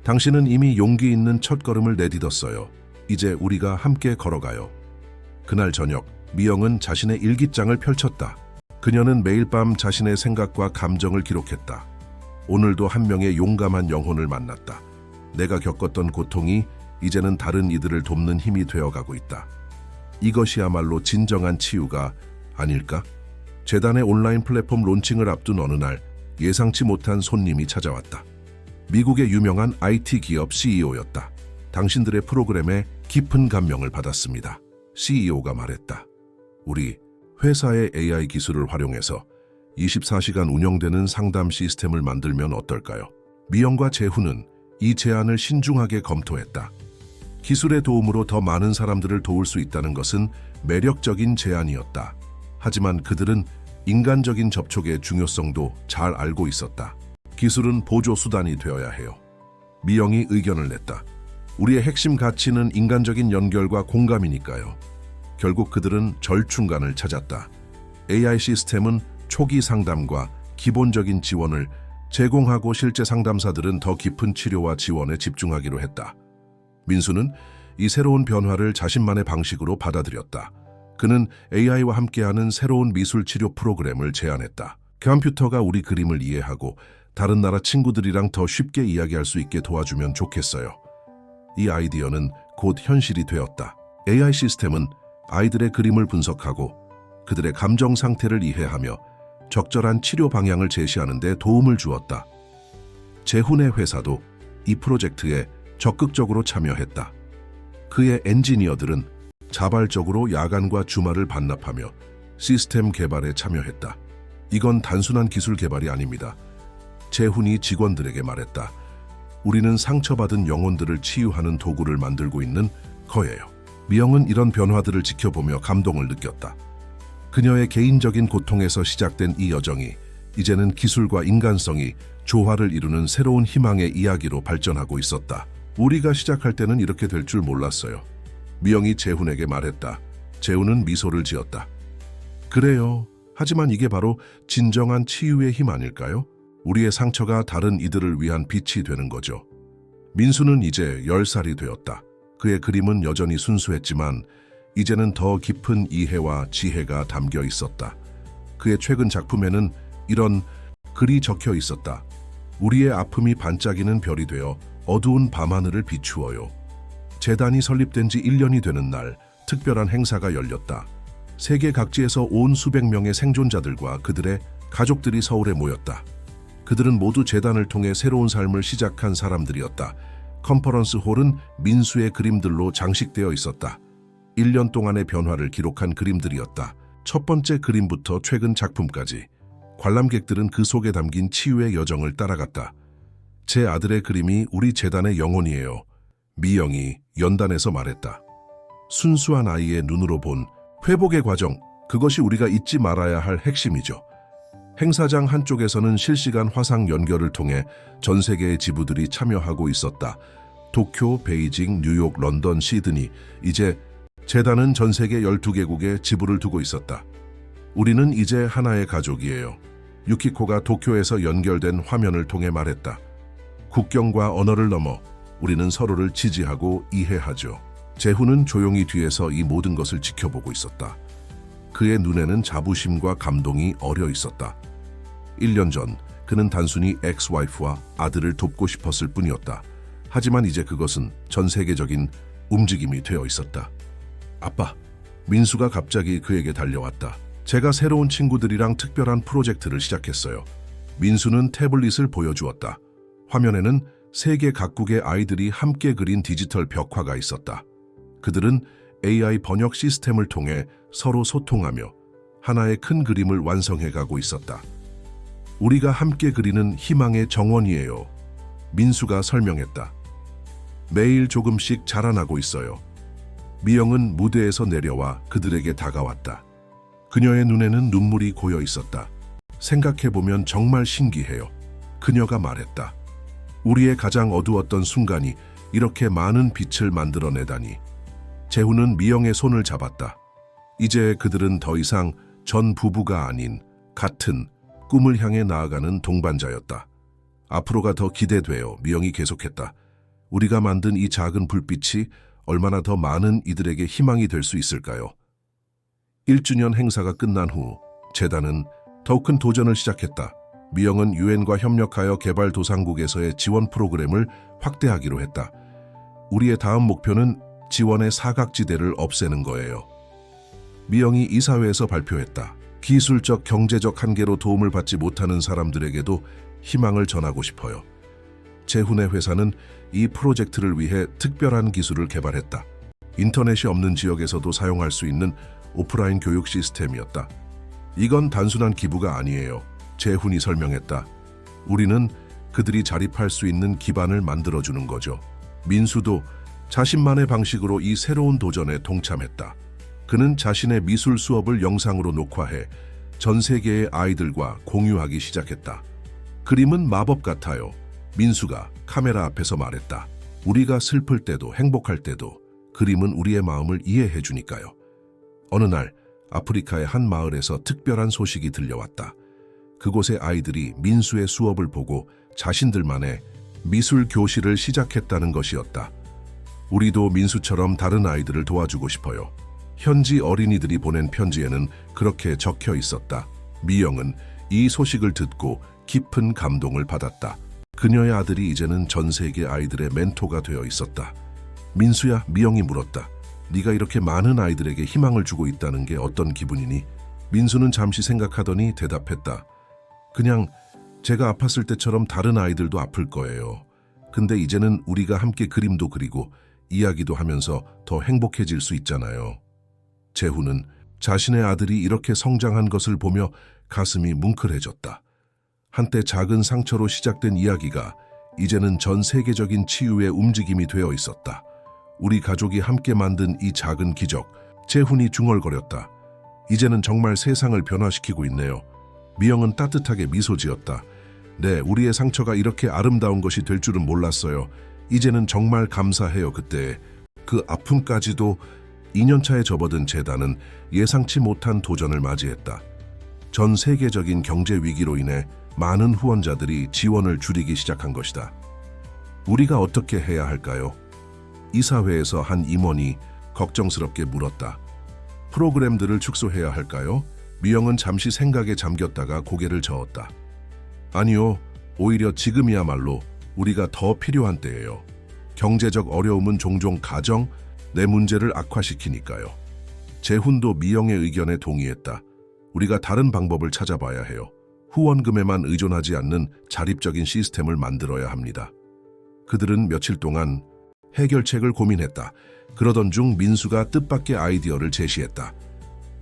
당신은 이미 용기 있는 첫걸음을 내딛었어요. 이제 우리가 함께 걸어가요. 그날 저녁 미영은 자신의 일기장을 펼쳤다. 그녀는 매일 밤 자신의 생각과 감정을 기록했다. 오늘도 한 명의 용감한 영혼을 만났다. 내가 겪었던 고통이 이제는 다른 이들을 돕는 힘이 되어가고 있다. 이것이야말로 진정한 치유가 아닐까? 재단의 온라인 플랫폼 론칭을 앞둔 어느 날 예상치 못한 손님이 찾아왔다. 미국의 유명한 IT 기업 CEO였다. 당신들의 프로그램에 깊은 감명을 받았습니다. CEO가 말했다. 우리 회사의 AI 기술을 활용해서 24시간 운영되는 상담 시스템을 만들면 어떨까요? 미영과 재훈은 이 제안을 신중하게 검토했다. 기술의 도움으로 더 많은 사람들을 도울 수 있다는 것은 매력적인 제안이었다. 하지만 그들은 인간적인 접촉의 중요성도 잘 알고 있었다. 기술은 보조 수단이 되어야 해요. 미영이 의견을 냈다. 우리의 핵심 가치는 인간적인 연결과 공감이니까요. 결국 그들은 절충간을 찾았다. AI 시스템은 초기 상담과 기본적인 지원을 제공하고 실제 상담사들은 더 깊은 치료와 지원에 집중하기로 했다. 민수는 이 새로운 변화를 자신만의 방식으로 받아들였다. 그는 AI와 함께하는 새로운 미술 치료 프로그램을 제안했다. 컴퓨터가 우리 그림을 이해하고 다른 나라 친구들이랑 더 쉽게 이야기할 수 있게 도와주면 좋겠어요. 이 아이디어는 곧 현실이 되었다. AI 시스템은 아이들의 그림을 분석하고 그들의 감정 상태를 이해하며 적절한 치료 방향을 제시하는 데 도움을 주었다. 재훈의 회사도 이 프로젝트에 적극적으로 참여했다. 그의 엔지니어들은 자발적으로 야간과 주말을 반납하며 시스템 개발에 참여했다. 이건 단순한 기술 개발이 아닙니다. 재훈이 직원들에게 말했다. 우리는 상처받은 영혼들을 치유하는 도구를 만들고 있는 거예요. 미영은 이런 변화들을 지켜보며 감동을 느꼈다. 그녀의 개인적인 고통에서 시작된 이 여정이 이제는 기술과 인간성이 조화를 이루는 새로운 희망의 이야기로 발전하고 있었다. 우리가 시작할 때는 이렇게 될 줄 몰랐어요. 미영이 재훈에게 말했다. 재훈은 미소를 지었다. 그래요. 하지만 이게 바로 진정한 치유의 힘 아닐까요? 우리의 상처가 다른 이들을 위한 빛이 되는 거죠. 민수는 이제 10살이 되었다. 그의 그림은 여전히 순수했지만 이제는 더 깊은 이해와 지혜가 담겨 있었다. 그의 최근 작품에는 이런 글이 적혀 있었다. 우리의 아픔이 반짝이는 별이 되어 어두운 밤하늘을 비추어요. 재단이 설립된 지 1년이 되는 날 특별한 행사가 열렸다. 세계 각지에서 온 수백 명의 생존자들과 그들의 가족들이 서울에 모였다. 그들은 모두 재단을 통해 새로운 삶을 시작한 사람들이었다. 컨퍼런스 홀은 민수의 그림들로 장식되어 있었다. 1년 동안의 변화를 기록한 그림들이었다. 첫 번째 그림부터 최근 작품까지. 관람객들은 그 속에 담긴 치유의 여정을 따라갔다. 제 아들의 그림이 우리 재단의 영혼이에요. 미영이 연단에서 말했다. 순수한 아이의 눈으로 본 회복의 과정, 그것이 우리가 잊지 말아야 할 핵심이죠. 행사장 한쪽에서는 실시간 화상 연결을 통해 전 세계의 지부들이 참여하고 있었다. 도쿄, 베이징, 뉴욕, 런던, 시드니, 이제 재단은 전 세계 12개국에 지부를 두고 있었다. 우리는 이제 하나의 가족이에요. 유키코가 도쿄에서 연결된 화면을 통해 말했다. 국경과 언어를 넘어 우리는 서로를 지지하고 이해하죠. 재훈은 조용히 뒤에서 이 모든 것을 지켜보고 있었다. 그의 눈에는 자부심과 감동이 어려 있었다. 1년 전 그는 단순히 엑스-와이프와 아들을 돕고 싶었을 뿐이었다. 하지만 이제 그것은 전 세계적인 움직임이 되어 있었다. 아빠, 민수가 갑자기 그에게 달려왔다. 제가 새로운 친구들이랑 특별한 프로젝트를 시작했어요. 민수는 태블릿을 보여주었다. 화면에는 세계 각국의 아이들이 함께 그린 디지털 벽화가 있었다. 그들은 AI 번역 시스템을 통해 서로 소통하며 하나의 큰 그림을 완성해가고 있었다. 우리가 함께 그리는 희망의 정원이에요. 민수가 설명했다. 매일 조금씩 자라나고 있어요. 미영은 무대에서 내려와 그들에게 다가왔다. 그녀의 눈에는 눈물이 고여 있었다. 생각해보면 정말 신기해요. 그녀가 말했다. 우리의 가장 어두웠던 순간이 이렇게 많은 빛을 만들어내다니. 재훈은 미영의 손을 잡았다. 이제 그들은 더 이상 전 부부가 아닌 같은 꿈을 향해 나아가는 동반자였다. 앞으로가 더 기대돼요. 미영이 계속했다. 우리가 만든 이 작은 불빛이 얼마나 더 많은 이들에게 희망이 될 수 있을까요? 1주년 행사가 끝난 후 재단은 더욱 큰 도전을 시작했다. 미영은 유엔과 협력하여 개발도상국에서의 지원 프로그램을 확대하기로 했다. 우리의 다음 목표는 지원의 사각지대를 없애는 거예요. 미영이 이사회에서 발표했다. 기술적, 경제적 한계로 도움을 받지 못하는 사람들에게도 희망을 전하고 싶어요. 재훈의 회사는 이 프로젝트를 위해 특별한 기술을 개발했다. 인터넷이 없는 지역에서도 사용할 수 있는 오프라인 교육 시스템이었다. 이건 단순한 기부가 아니에요. 재훈이 설명했다. 우리는 그들이 자립할 수 있는 기반을 만들어주는 거죠. 민수도 자신만의 방식으로 이 새로운 도전에 동참했다. 그는 자신의 미술 수업을 영상으로 녹화해 전 세계의 아이들과 공유하기 시작했다. 그림은 마법 같아요. 민수가 카메라 앞에서 말했다. 우리가 슬플 때도 행복할 때도 그림은 우리의 마음을 이해해 주니까요. 어느 날 아프리카의 한 마을에서 특별한 소식이 들려왔다. 그곳의 아이들이 민수의 수업을 보고 자신들만의 미술 교실을 시작했다는 것이었다. 우리도 민수처럼 다른 아이들을 도와주고 싶어요. 현지 어린이들이 보낸 편지에는 그렇게 적혀 있었다. 미영은 이 소식을 듣고 깊은 감동을 받았다. 그녀의 아들이 이제는 전 세계 아이들의 멘토가 되어 있었다. 민수야, 미영이 물었다. 네가 이렇게 많은 아이들에게 희망을 주고 있다는 게 어떤 기분이니? 민수는 잠시 생각하더니 대답했다. 그냥 제가 아팠을 때처럼 다른 아이들도 아플 거예요. 근데 이제는 우리가 함께 그림도 그리고 이야기도 하면서 더 행복해질 수 있잖아요. 재훈은 자신의 아들이 이렇게 성장한 것을 보며 가슴이 뭉클해졌다. 한때 작은 상처로 시작된 이야기가 이제는 전 세계적인 치유의 움직임이 되어 있었다. 우리 가족이 함께 만든 이 작은 기적, 재훈이 중얼거렸다. 이제는 정말 세상을 변화시키고 있네요. 미영은 따뜻하게 미소 지었다. 네, 우리의 상처가 이렇게 아름다운 것이 될 줄은 몰랐어요. 이제는 정말 감사해요. 그때 그 아픔까지도 2년차에 접어든 재단은 예상치 못한 도전을 맞이했다. 전 세계적인 경제 위기로 인해 많은 후원자들이 지원을 줄이기 시작한 것이다. 우리가 어떻게 해야 할까요? 이사회에서 한 임원이 걱정스럽게 물었다. 프로그램들을 축소해야 할까요? 미영은 잠시 생각에 잠겼다가 고개를 저었다. 아니요, 오히려 지금이야말로 우리가 더 필요한 때예요. 경제적 어려움은 종종 가정, 내 문제를 악화시키니까요. 재훈도 미영의 의견에 동의했다. 우리가 다른 방법을 찾아봐야 해요. 후원금에만 의존하지 않는 자립적인 시스템을 만들어야 합니다. 그들은 며칠 동안 해결책을 고민했다. 그러던 중 민수가 뜻밖의 아이디어를 제시했다.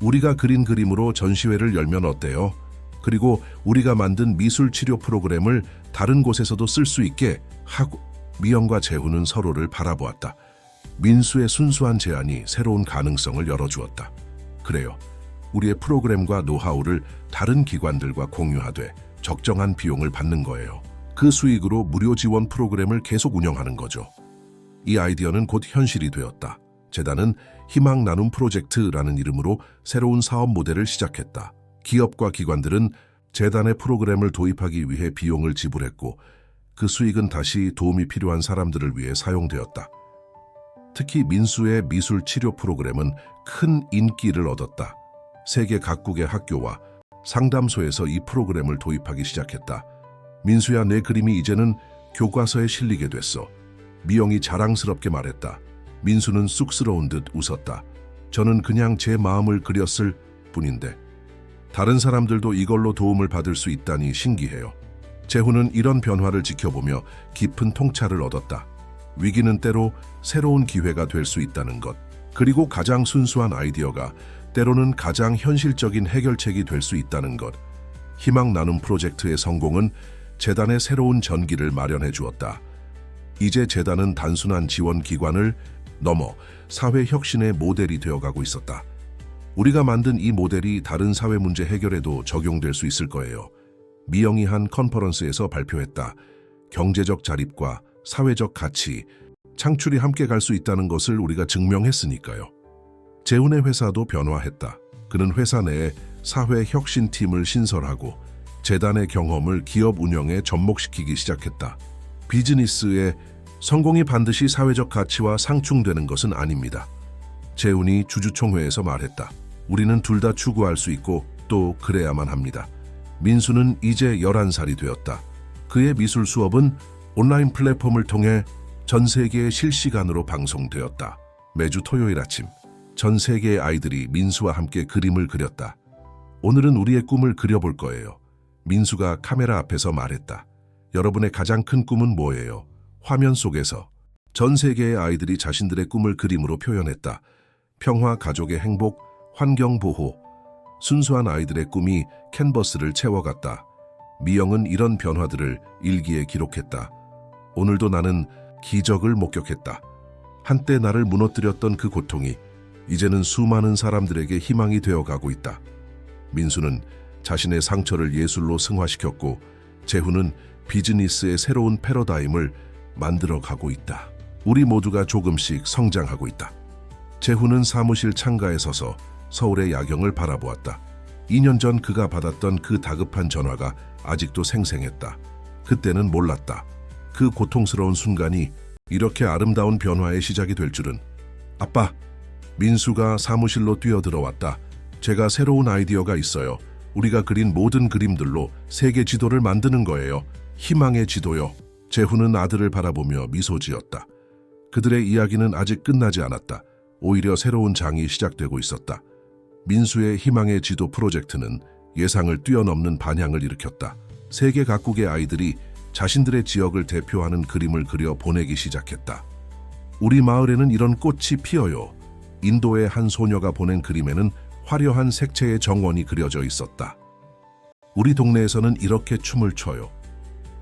우리가 그린 그림으로 전시회를 열면 어때요? 그리고 우리가 만든 미술 치료 프로그램을 다른 곳에서도 쓸 수 있게 하고. 미영과 재훈은 서로를 바라보았다. 민수의 순수한 제안이 새로운 가능성을 열어주었다. 그래요. 우리의 프로그램과 노하우를 다른 기관들과 공유하되 적정한 비용을 받는 거예요. 그 수익으로 무료 지원 프로그램을 계속 운영하는 거죠. 이 아이디어는 곧 현실이 되었다. 재단은 희망 나눔 프로젝트라는 이름으로 새로운 사업 모델을 시작했다. 기업과 기관들은 재단의 프로그램을 도입하기 위해 비용을 지불했고 그 수익은 다시 도움이 필요한 사람들을 위해 사용되었다. 특히 민수의 미술 치료 프로그램은 큰 인기를 얻었다. 세계 각국의 학교와 상담소에서 이 프로그램을 도입하기 시작했다. 민수야, 내 그림이 이제는 교과서에 실리게 됐어. 미영이 자랑스럽게 말했다. 민수는 쑥스러운 듯 웃었다. 저는 그냥 제 마음을 그렸을 뿐인데 다른 사람들도 이걸로 도움을 받을 수 있다니 신기해요. 재훈은 이런 변화를 지켜보며 깊은 통찰을 얻었다. 위기는 때로 새로운 기회가 될 수 있다는 것. 그리고 가장 순수한 아이디어가 때로는 가장 현실적인 해결책이 될 수 있다는 것. 희망 나눔 프로젝트의 성공은 재단의 새로운 전기를 마련해 주었다. 이제 재단은 단순한 지원 기관을 넘어 사회 혁신의 모델이 되어가고 있었다. 우리가 만든 이 모델이 다른 사회 문제 해결에도 적용될 수 있을 거예요. 미영이 한 컨퍼런스에서 발표했다. 경제적 자립과 사회적 가치, 창출이 함께 갈 수 있다는 것을 우리가 증명했으니까요. 재훈의 회사도 변화했다. 그는 회사 내에 사회 혁신팀을 신설하고 재단의 경험을 기업 운영에 접목시키기 시작했다. 비즈니스의 성공이 반드시 사회적 가치와 상충되는 것은 아닙니다. 재훈이 주주총회에서 말했다. 우리는 둘 다 추구할 수 있고 또 그래야만 합니다. 민수는 이제 11살이 되었다. 그의 미술 수업은 온라인 플랫폼을 통해 전 세계에 실시간으로 방송되었다. 매주 토요일 아침 전 세계의 아이들이 민수와 함께 그림을 그렸다. 오늘은 우리의 꿈을 그려볼 거예요. 민수가 카메라 앞에서 말했다. 여러분의 가장 큰 꿈은 뭐예요? 화면 속에서 전 세계의 아이들이 자신들의 꿈을 그림으로 표현했다. 평화, 가족의 행복, 환경 보호. 순수한 아이들의 꿈이 캔버스를 채워갔다. 미영은 이런 변화들을 일기에 기록했다. 오늘도 나는 기적을 목격했다. 한때 나를 무너뜨렸던 그 고통이 이제는 수많은 사람들에게 희망이 되어가고 있다. 민수는 자신의 상처를 예술로 승화시켰고 재훈은 비즈니스의 새로운 패러다임을 만들어가고 있다. 우리 모두가 조금씩 성장하고 있다. 재훈은 사무실 창가에 서서 서울의 야경을 바라보았다. 2년 전 그가 받았던 그 다급한 전화가 아직도 생생했다. 그때는 몰랐다. 그 고통스러운 순간이 이렇게 아름다운 변화의 시작이 될 줄은. 아빠, 민수가 사무실로 뛰어들어왔다. 제가 새로운 아이디어가 있어요. 우리가 그린 모든 그림들로 세계 지도를 만드는 거예요. 희망의 지도요. 재훈은 아들을 바라보며 미소 지었다. 그들의 이야기는 아직 끝나지 않았다. 오히려 새로운 장이 시작되고 있었다. 민수의 희망의 지도 프로젝트는 예상을 뛰어넘는 반향을 일으켰다. 세계 각국의 아이들이 자신들의 지역을 대표하는 그림을 그려 보내기 시작했다. 우리 마을에는 이런 꽃이 피어요. 인도의 한 소녀가 보낸 그림에는 화려한 색채의 정원이 그려져 있었다. 우리 동네에서는 이렇게 춤을 춰요.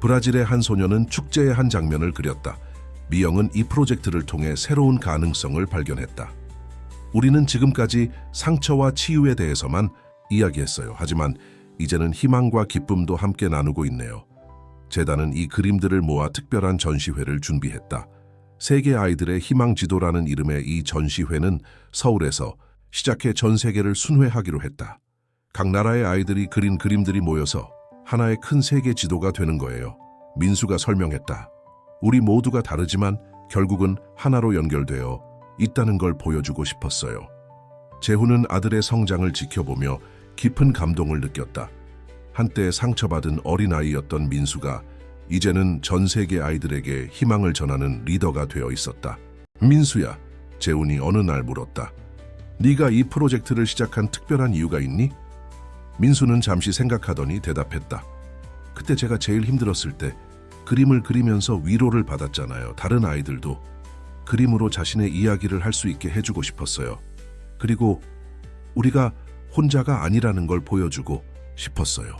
브라질의 한 소녀는 축제의 한 장면을 그렸다. 미영은 이 프로젝트를 통해 새로운 가능성을 발견했다. 우리는 지금까지 상처와 치유에 대해서만 이야기했어요. 하지만 이제는 희망과 기쁨도 함께 나누고 있네요. 재단은 이 그림들을 모아 특별한 전시회를 준비했다. 세계 아이들의 희망 지도라는 이름의 이 전시회는 서울에서 시작해 전 세계를 순회하기로 했다. 각 나라의 아이들이 그린 그림들이 모여서 하나의 큰 세계 지도가 되는 거예요. 민수가 설명했다. 우리 모두가 다르지만 결국은 하나로 연결되어 있다는 걸 보여주고 싶었어요. 재훈은 아들의 성장을 지켜보며 깊은 감동을 느꼈다. 한때 상처받은 어린아이였던 민수가 이제는 전 세계 아이들에게 희망을 전하는 리더가 되어 있었다. 민수야, 재훈이 어느 날 물었다. 네가 이 프로젝트를 시작한 특별한 이유가 있니? 민수는 잠시 생각하더니 대답했다. 그때 제가 제일 힘들었을 때 그림을 그리면서 위로를 받았잖아요. 다른 아이들도 그림으로 자신의 이야기를 할 수 있게 해주고 싶었어요. 그리고 우리가 혼자가 아니라는 걸 보여주고 싶었어요.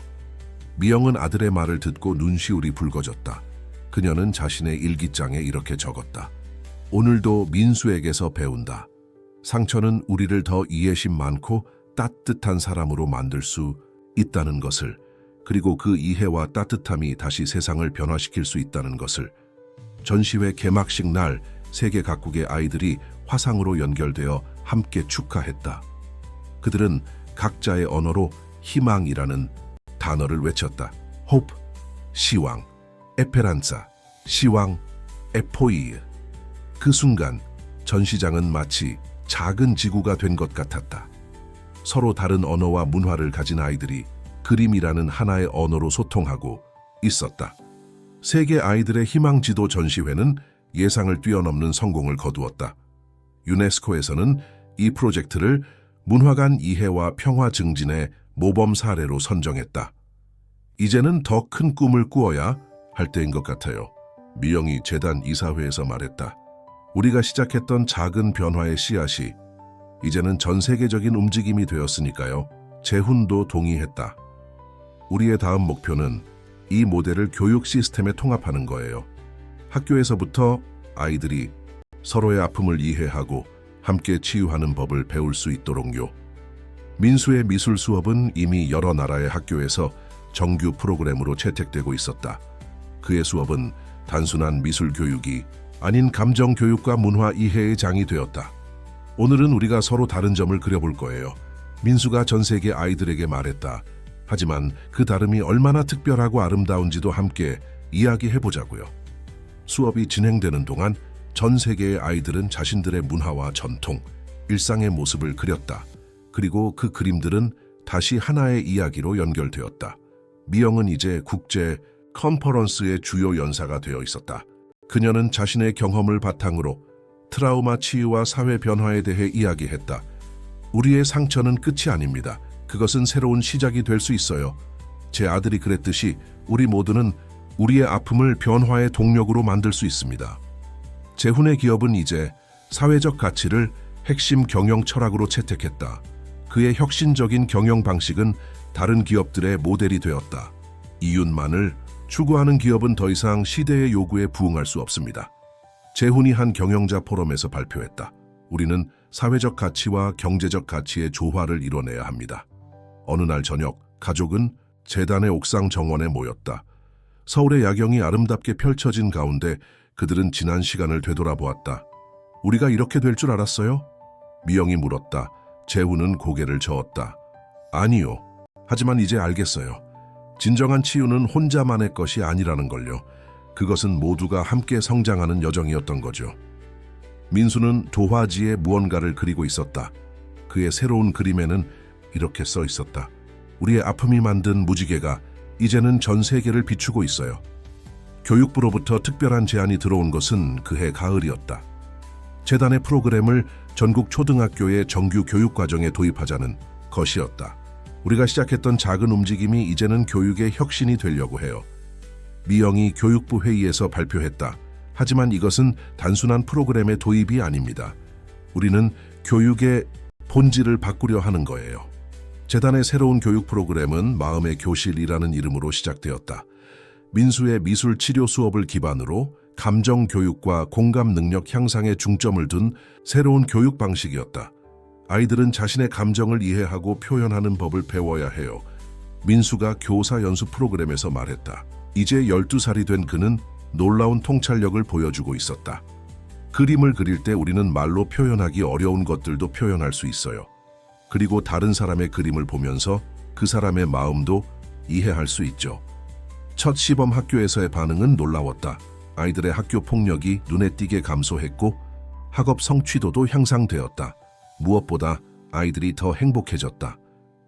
미영은 아들의 말을 듣고 눈시울이 붉어졌다. 그녀는 자신의 일기장에 이렇게 적었다. 오늘도 민수에게서 배운다. 상처는 우리를 더 이해심 많고 따뜻한 사람으로 만들 수 있다는 것을, 그리고 그 이해와 따뜻함이 다시 세상을 변화시킬 수 있다는 것을. 전시회 개막식 날 세계 각국의 아이들이 화상으로 연결되어 함께 축하했다. 그들은 각자의 언어로 희망이라는 단어를 외쳤다. hope, 시왕, 에페란자, 시왕, 에포이. 그 순간 전시장은 마치 작은 지구가 된 것 같았다. 서로 다른 언어와 문화를 가진 아이들이 그림이라는 하나의 언어로 소통하고 있었다. 세계 아이들의 희망 지도 전시회는 예상을 뛰어넘는 성공을 거두었다. 유네스코에서는 이 프로젝트를 문화 간 이해와 평화 증진의 모범 사례로 선정했다. 이제는 더 큰 꿈을 꾸어야 할 때인 것 같아요. 미영이 재단 이사회에서 말했다. 우리가 시작했던 작은 변화의 씨앗이 이제는 전 세계적인 움직임이 되었으니까요. 재훈도 동의했다. 우리의 다음 목표는 이 모델을 교육 시스템에 통합하는 거예요. 학교에서부터 아이들이 서로의 아픔을 이해하고 함께 치유하는 법을 배울 수 있도록요. 민수의 미술 수업은 이미 여러 나라의 학교에서 정규 프로그램으로 채택되고 있었다. 그의 수업은 단순한 미술 교육이 아닌 감정 교육과 문화 이해의 장이 되었다. 오늘은 우리가 서로 다른 점을 그려볼 거예요. 민수가 전 세계 아이들에게 말했다. 하지만 그 다름이 얼마나 특별하고 아름다운지도 함께 이야기해보자고요. 수업이 진행되는 동안 전 세계의 아이들은 자신들의 문화와 전통, 일상의 모습을 그렸다. 그리고 그 그림들은 다시 하나의 이야기로 연결되었다. 미영은 이제 국제 컨퍼런스의 주요 연사가 되어 있었다. 그녀는 자신의 경험을 바탕으로 트라우마 치유와 사회 변화에 대해 이야기했다. 우리의 상처는 끝이 아닙니다. 그것은 새로운 시작이 될 수 있어요. 제 아들이 그랬듯이 우리 모두는 우리의 아픔을 변화의 동력으로 만들 수 있습니다. 재훈의 기업은 이제 사회적 가치를 핵심 경영 철학으로 채택했다. 그의 혁신적인 경영 방식은 다른 기업들의 모델이 되었다. 이윤만을 추구하는 기업은 더 이상 시대의 요구에 부응할 수 없습니다. 재훈이 한 경영자 포럼에서 발표했다. 우리는 사회적 가치와 경제적 가치의 조화를 이뤄내야 합니다. 어느 날 저녁, 가족은 재단의 옥상 정원에 모였다. 서울의 야경이 아름답게 펼쳐진 가운데 그들은 지난 시간을 되돌아보았다. 우리가 이렇게 될 줄 알았어요? 미영이 물었다. 재훈은 고개를 저었다. 아니요. 하지만 이제 알겠어요. 진정한 치유는 혼자만의 것이 아니라는 걸요. 그것은 모두가 함께 성장하는 여정이었던 거죠. 민수는 도화지에 무언가를 그리고 있었다. 그의 새로운 그림에는 이렇게 써 있었다. 우리의 아픔이 만든 무지개가 이제는 전 세계를 비추고 있어요. 교육부로부터 특별한 제안이 들어온 것은 그해 가을이었다. 재단의 프로그램을 전국 초등학교의 정규 교육과정에 도입하자는 것이었다. 우리가 시작했던 작은 움직임이 이제는 교육의 혁신이 되려고 해요. 미영이 교육부 회의에서 발표했다. 하지만 이것은 단순한 프로그램의 도입이 아닙니다. 우리는 교육의 본질을 바꾸려 하는 거예요. 재단의 새로운 교육 프로그램은 마음의 교실이라는 이름으로 시작되었다. 민수의 미술 치료 수업을 기반으로 감정 교육과 공감 능력 향상에 중점을 둔 새로운 교육 방식이었다. 아이들은 자신의 감정을 이해하고 표현하는 법을 배워야 해요. 민수가 교사 연수 프로그램에서 말했다. 이제 12살이 된 그는 놀라운 통찰력을 보여주고 있었다. 그림을 그릴 때 우리는 말로 표현하기 어려운 것들도 표현할 수 있어요. 그리고 다른 사람의 그림을 보면서 그 사람의 마음도 이해할 수 있죠. 첫 시범 학교에서의 반응은 놀라웠다. 아이들의 학교 폭력이 눈에 띄게 감소했고 학업 성취도도 향상되었다. 무엇보다 아이들이 더 행복해졌다.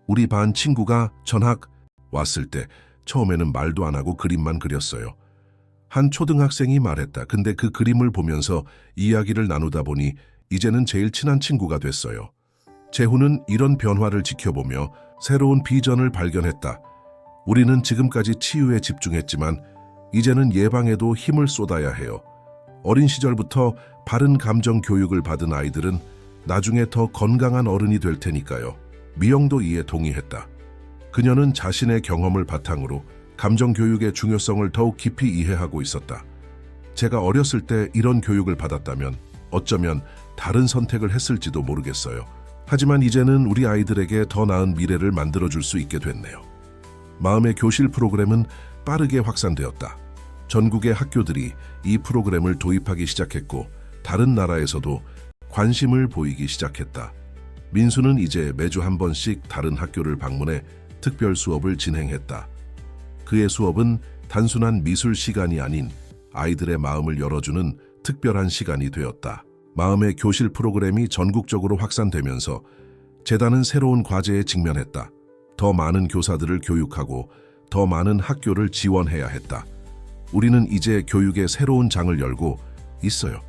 우리 반 친구가 전학 왔을 때 처음에는 말도 안 하고 그림만 그렸어요. 한 초등학생이 말했다. 근데 그 그림을 보면서 이야기를 나누다 보니 이제는 제일 친한 친구가 됐어요. 재훈은 이런 변화를 지켜보며 새로운 비전을 발견했다. 우리는 지금까지 치유에 집중했지만 이제는 예방에도 힘을 쏟아야 해요. 어린 시절부터 바른 감정 교육을 받은 아이들은 나중에 더 건강한 어른이 될 테니까요. 미영도 이에 동의했다. 그녀는 자신의 경험을 바탕으로 감정 교육의 중요성을 더욱 깊이 이해하고 있었다. 제가 어렸을 때 이런 교육을 받았다면 어쩌면 다른 선택을 했을지도 모르겠어요. 하지만 이제는 우리 아이들에게 더 나은 미래를 만들어줄 수 있게 됐네요. 마음의 교실 프로그램은 빠르게 확산되었다. 전국의 학교들이 이 프로그램을 도입하기 시작했고 다른 나라에서도 관심을 보이기 시작했다. 민수는 이제 매주 한 번씩 다른 학교를 방문해 특별 수업을 진행했다. 그의 수업은 단순한 미술 시간이 아닌 아이들의 마음을 열어주는 특별한 시간이 되었다. 마음의 교실 프로그램이 전국적으로 확산되면서 재단은 새로운 과제에 직면했다. 더 많은 교사들을 교육하고 더 많은 학교를 지원해야 했다. 우리는 이제 교육의 새로운 장을 열고 있어요.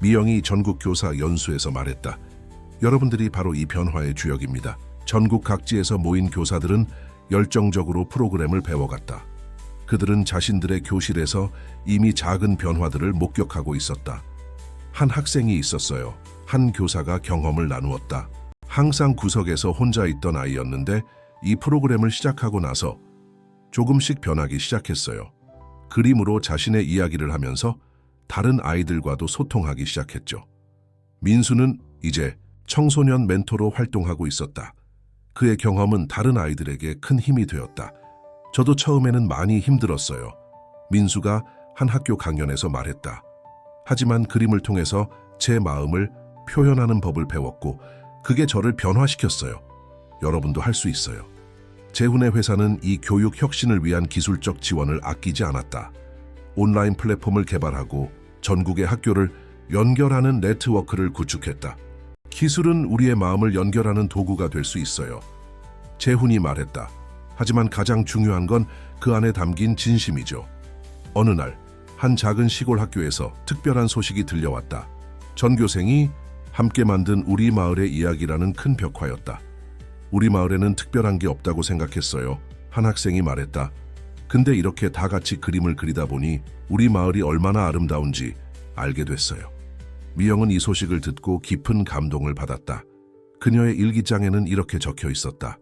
미영이 전국 교사 연수에서 말했다. 여러분들이 바로 이 변화의 주역입니다. 전국 각지에서 모인 교사들은 열정적으로 프로그램을 배워갔다. 그들은 자신들의 교실에서 이미 작은 변화들을 목격하고 있었다. 한 학생이 있었어요. 한 교사가 경험을 나누었다. 항상 구석에서 혼자 있던 아이였는데 이 프로그램을 시작하고 나서 조금씩 변하기 시작했어요. 그림으로 자신의 이야기를 하면서 다른 아이들과도 소통하기 시작했죠. 민수는 이제 청소년 멘토로 활동하고 있었다. 그의 경험은 다른 아이들에게 큰 힘이 되었다. 저도 처음에는 많이 힘들었어요. 민수가 한 학교 강연에서 말했다. 하지만 그림을 통해서 제 마음을 표현하는 법을 배웠고 그게 저를 변화시켰어요. 여러분도 할 수 있어요. 재훈의 회사는 이 교육 혁신을 위한 기술적 지원을 아끼지 않았다. 온라인 플랫폼을 개발하고 전국의 학교를 연결하는 네트워크를 구축했다. 기술은 우리의 마음을 연결하는 도구가 될 수 있어요. 재훈이 말했다. 하지만 가장 중요한 건 그 안에 담긴 진심이죠. 어느 날 한 작은 시골 학교에서 특별한 소식이 들려왔다. 전교생이 함께 만든 우리 마을의 이야기라는 큰 벽화였다. 우리 마을에는 특별한 게 없다고 생각했어요. 한 학생이 말했다. 근데 이렇게 다 같이 그림을 그리다 보니 우리 마을이 얼마나 아름다운지 알게 됐어요. 미영은 이 소식을 듣고 깊은 감동을 받았다. 그녀의 일기장에는 이렇게 적혀 있었다.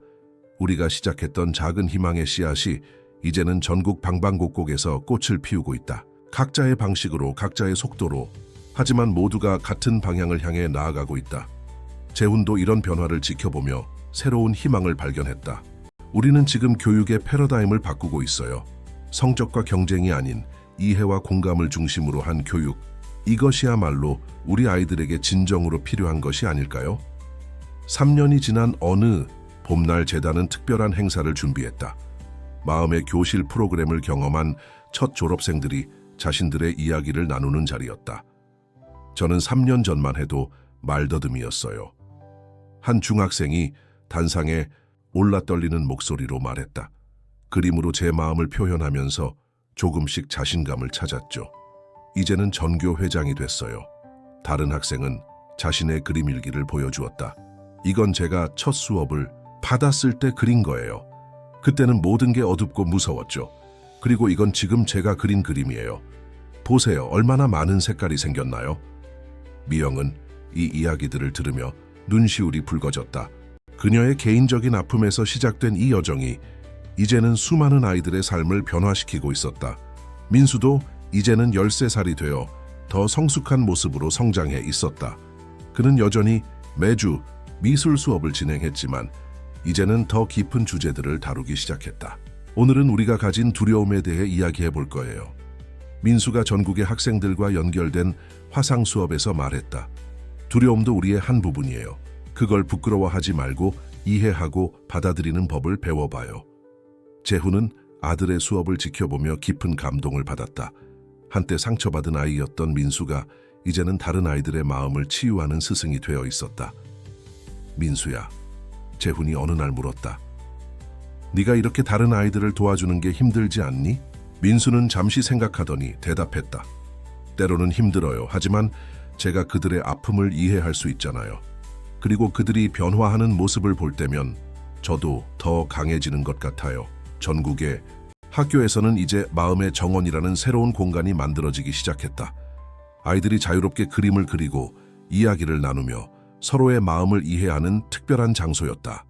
우리가 시작했던 작은 희망의 씨앗이 이제는 전국 방방곡곡에서 꽃을 피우고 있다. 각자의 방식으로, 각자의 속도로, 하지만 모두가 같은 방향을 향해 나아가고 있다. 재훈도 이런 변화를 지켜보며 새로운 희망을 발견했다. 우리는 지금 교육의 패러다임을 바꾸고 있어요. 성적과 경쟁이 아닌 이해와 공감을 중심으로 한 교육. 이것이야말로 우리 아이들에게 진정으로 필요한 것이 아닐까요? 3년이 지난 어느 봄날 재단은 특별한 행사를 준비했다. 마음의 교실 프로그램을 경험한 첫 졸업생들이 자신들의 이야기를 나누는 자리였다. 저는 3년 전만 해도 말더듬이었어요. 한 중학생이 단상에 올라 떨리는 목소리로 말했다. 그림으로 제 마음을 표현하면서 조금씩 자신감을 찾았죠. 이제는 전교 회장이 됐어요. 다른 학생은 자신의 그림 일기를 보여주었다. 이건 제가 첫 수업을 받았을 때 그린 거예요. 그때는 모든 게 어둡고 무서웠죠. 그리고 이건 지금 제가 그린 그림이에요. 보세요. 얼마나 많은 색깔이 생겼나요? 미영은 이 이야기들을 들으며 눈시울이 붉어졌다. 그녀의 개인적인 아픔에서 시작된 이 여정이 이제는 수많은 아이들의 삶을 변화시키고 있었다. 민수도 이제는 13살이 되어 더 성숙한 모습으로 성장해 있었다. 그는 여전히 매주 미술 수업을 진행했지만 이제는 더 깊은 주제들을 다루기 시작했다. 오늘은 우리가 가진 두려움에 대해 이야기해 볼 거예요. 민수가 전국의 학생들과 연결된 화상 수업에서 말했다. 두려움도 우리의 한 부분이에요. 그걸 부끄러워하지 말고 이해하고 받아들이는 법을 배워봐요. 재훈은 아들의 수업을 지켜보며 깊은 감동을 받았다. 한때 상처받은 아이였던 민수가 이제는 다른 아이들의 마음을 치유하는 스승이 되어 있었다. 민수야, 재훈이 어느 날 물었다. 네가 이렇게 다른 아이들을 도와주는 게 힘들지 않니? 민수는 잠시 생각하더니 대답했다. 때로는 힘들어요. 하지만 제가 그들의 아픔을 이해할 수 있잖아요. 그리고 그들이 변화하는 모습을 볼 때면 저도 더 강해지는 것 같아요. 전국의 학교에서는 이제 마음의 정원이라는 새로운 공간이 만들어지기 시작했다. 아이들이 자유롭게 그림을 그리고 이야기를 나누며 서로의 마음을 이해하는 특별한 장소였다.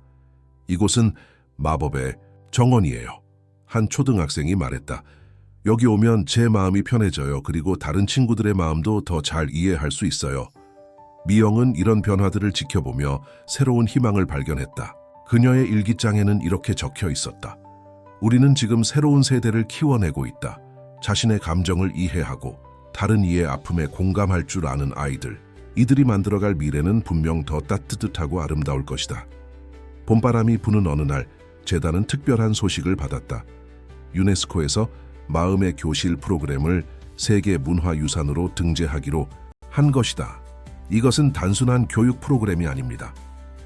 이곳은 마법의 정원이에요. 한 초등학생이 말했다. 여기 오면 제 마음이 편해져요. 그리고 다른 친구들의 마음도 더 잘 이해할 수 있어요. 미영은 이런 변화들을 지켜보며 새로운 희망을 발견했다. 그녀의 일기장에는 이렇게 적혀 있었다. 우리는 지금 새로운 세대를 키워내고 있다. 자신의 감정을 이해하고 다른 이의 아픔에 공감할 줄 아는 아이들. 이들이 만들어갈 미래는 분명 더 따뜻하고 아름다울 것이다. 봄바람이 부는 어느 날 재단은 특별한 소식을 받았다. 유네스코에서 마음의 교실 프로그램을 세계 문화유산으로 등재하기로 한 것이다. 이것은 단순한 교육 프로그램이 아닙니다.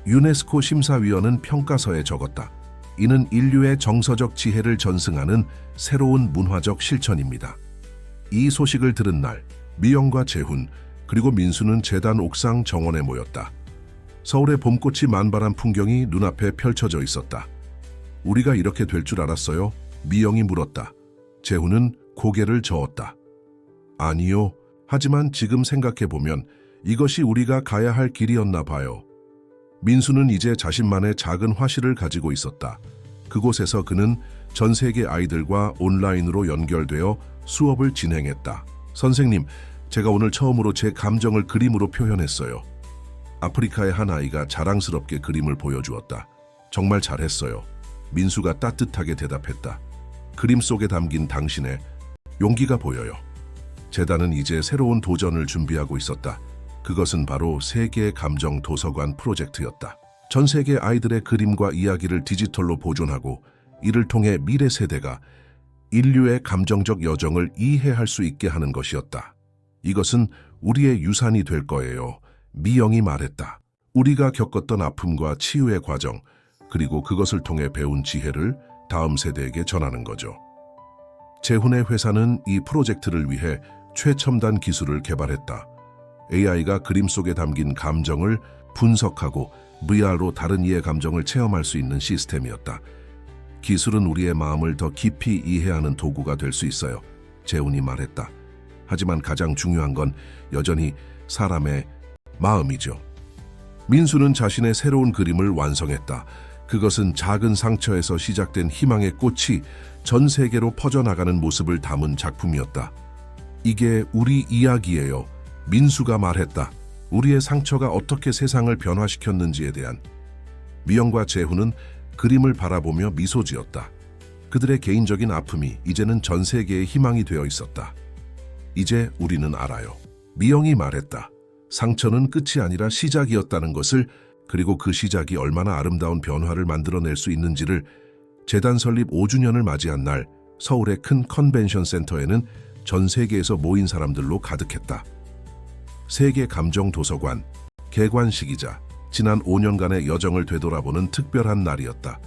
유네스코 심사위원은 평가서에 적었다. 이는 인류의 정서적 지혜를 전승하는 새로운 문화적 실천입니다. 이 소식을 들은 날 미영과 재훈 그리고 민수는 재단 옥상 정원에 모였다. 서울의 봄꽃이 만발한 풍경이 눈앞에 펼쳐져 있었다. 우리가 이렇게 될 줄 알았어요? 미영이 물었다. 재훈은 고개를 저었다. 아니요. 하지만 지금 생각해보면 이것이 우리가 가야 할 길이었나 봐요. 민수는 이제 자신만의 작은 화실을 가지고 있었다. 그곳에서 그는 전 세계 아이들과 온라인으로 연결되어 수업을 진행했다. 선생님, 제가 오늘 처음으로 제 감정을 그림으로 표현했어요. 아프리카의 한 아이가 자랑스럽게 그림을 보여주었다. 정말 잘했어요. 민수가 따뜻하게 대답했다. 그림 속에 담긴 당신의 용기가 보여요. 재단은 이제 새로운 도전을 준비하고 있었다. 그것은 바로 세계 감정 도서관 프로젝트였다. 전 세계 아이들의 그림과 이야기를 디지털로 보존하고 이를 통해 미래 세대가 인류의 감정적 여정을 이해할 수 있게 하는 것이었다. 이것은 우리의 유산이 될 거예요. 미영이 말했다. 우리가 겪었던 아픔과 치유의 과정, 그리고 그것을 통해 배운 지혜를 다음 세대에게 전하는 거죠. 재훈의 회사는 이 프로젝트를 위해 최첨단 기술을 개발했다. AI가 그림 속에 담긴 감정을 분석하고 VR로 다른 이의 감정을 체험할 수 있는 시스템이었다. 기술은 우리의 마음을 더 깊이 이해하는 도구가 될 수 있어요. 재훈이 말했다. 하지만 가장 중요한 건 여전히 사람의 마음이죠. 민수는 자신의 새로운 그림을 완성했다. 그것은 작은 상처에서 시작된 희망의 꽃이 전 세계로 퍼져나가는 모습을 담은 작품이었다. 이게 우리 이야기예요. 민수가 말했다. 우리의 상처가 어떻게 세상을 변화시켰는지에 대한. 미영과 재훈은 그림을 바라보며 미소 지었다. 그들의 개인적인 아픔이 이제는 전 세계의 희망이 되어 있었다. 이제 우리는 알아요. 미영이 말했다. 상처는 끝이 아니라 시작이었다는 것을, 그리고 그 시작이 얼마나 아름다운 변화를 만들어낼 수 있는지를. 재단 설립 5주년을 맞이한 날 서울의 큰 컨벤션 센터에는 전 세계에서 모인 사람들로 가득했다. 세계 감정 도서관 개관식이자 지난 5년간의 여정을 되돌아보는 특별한 날이었다.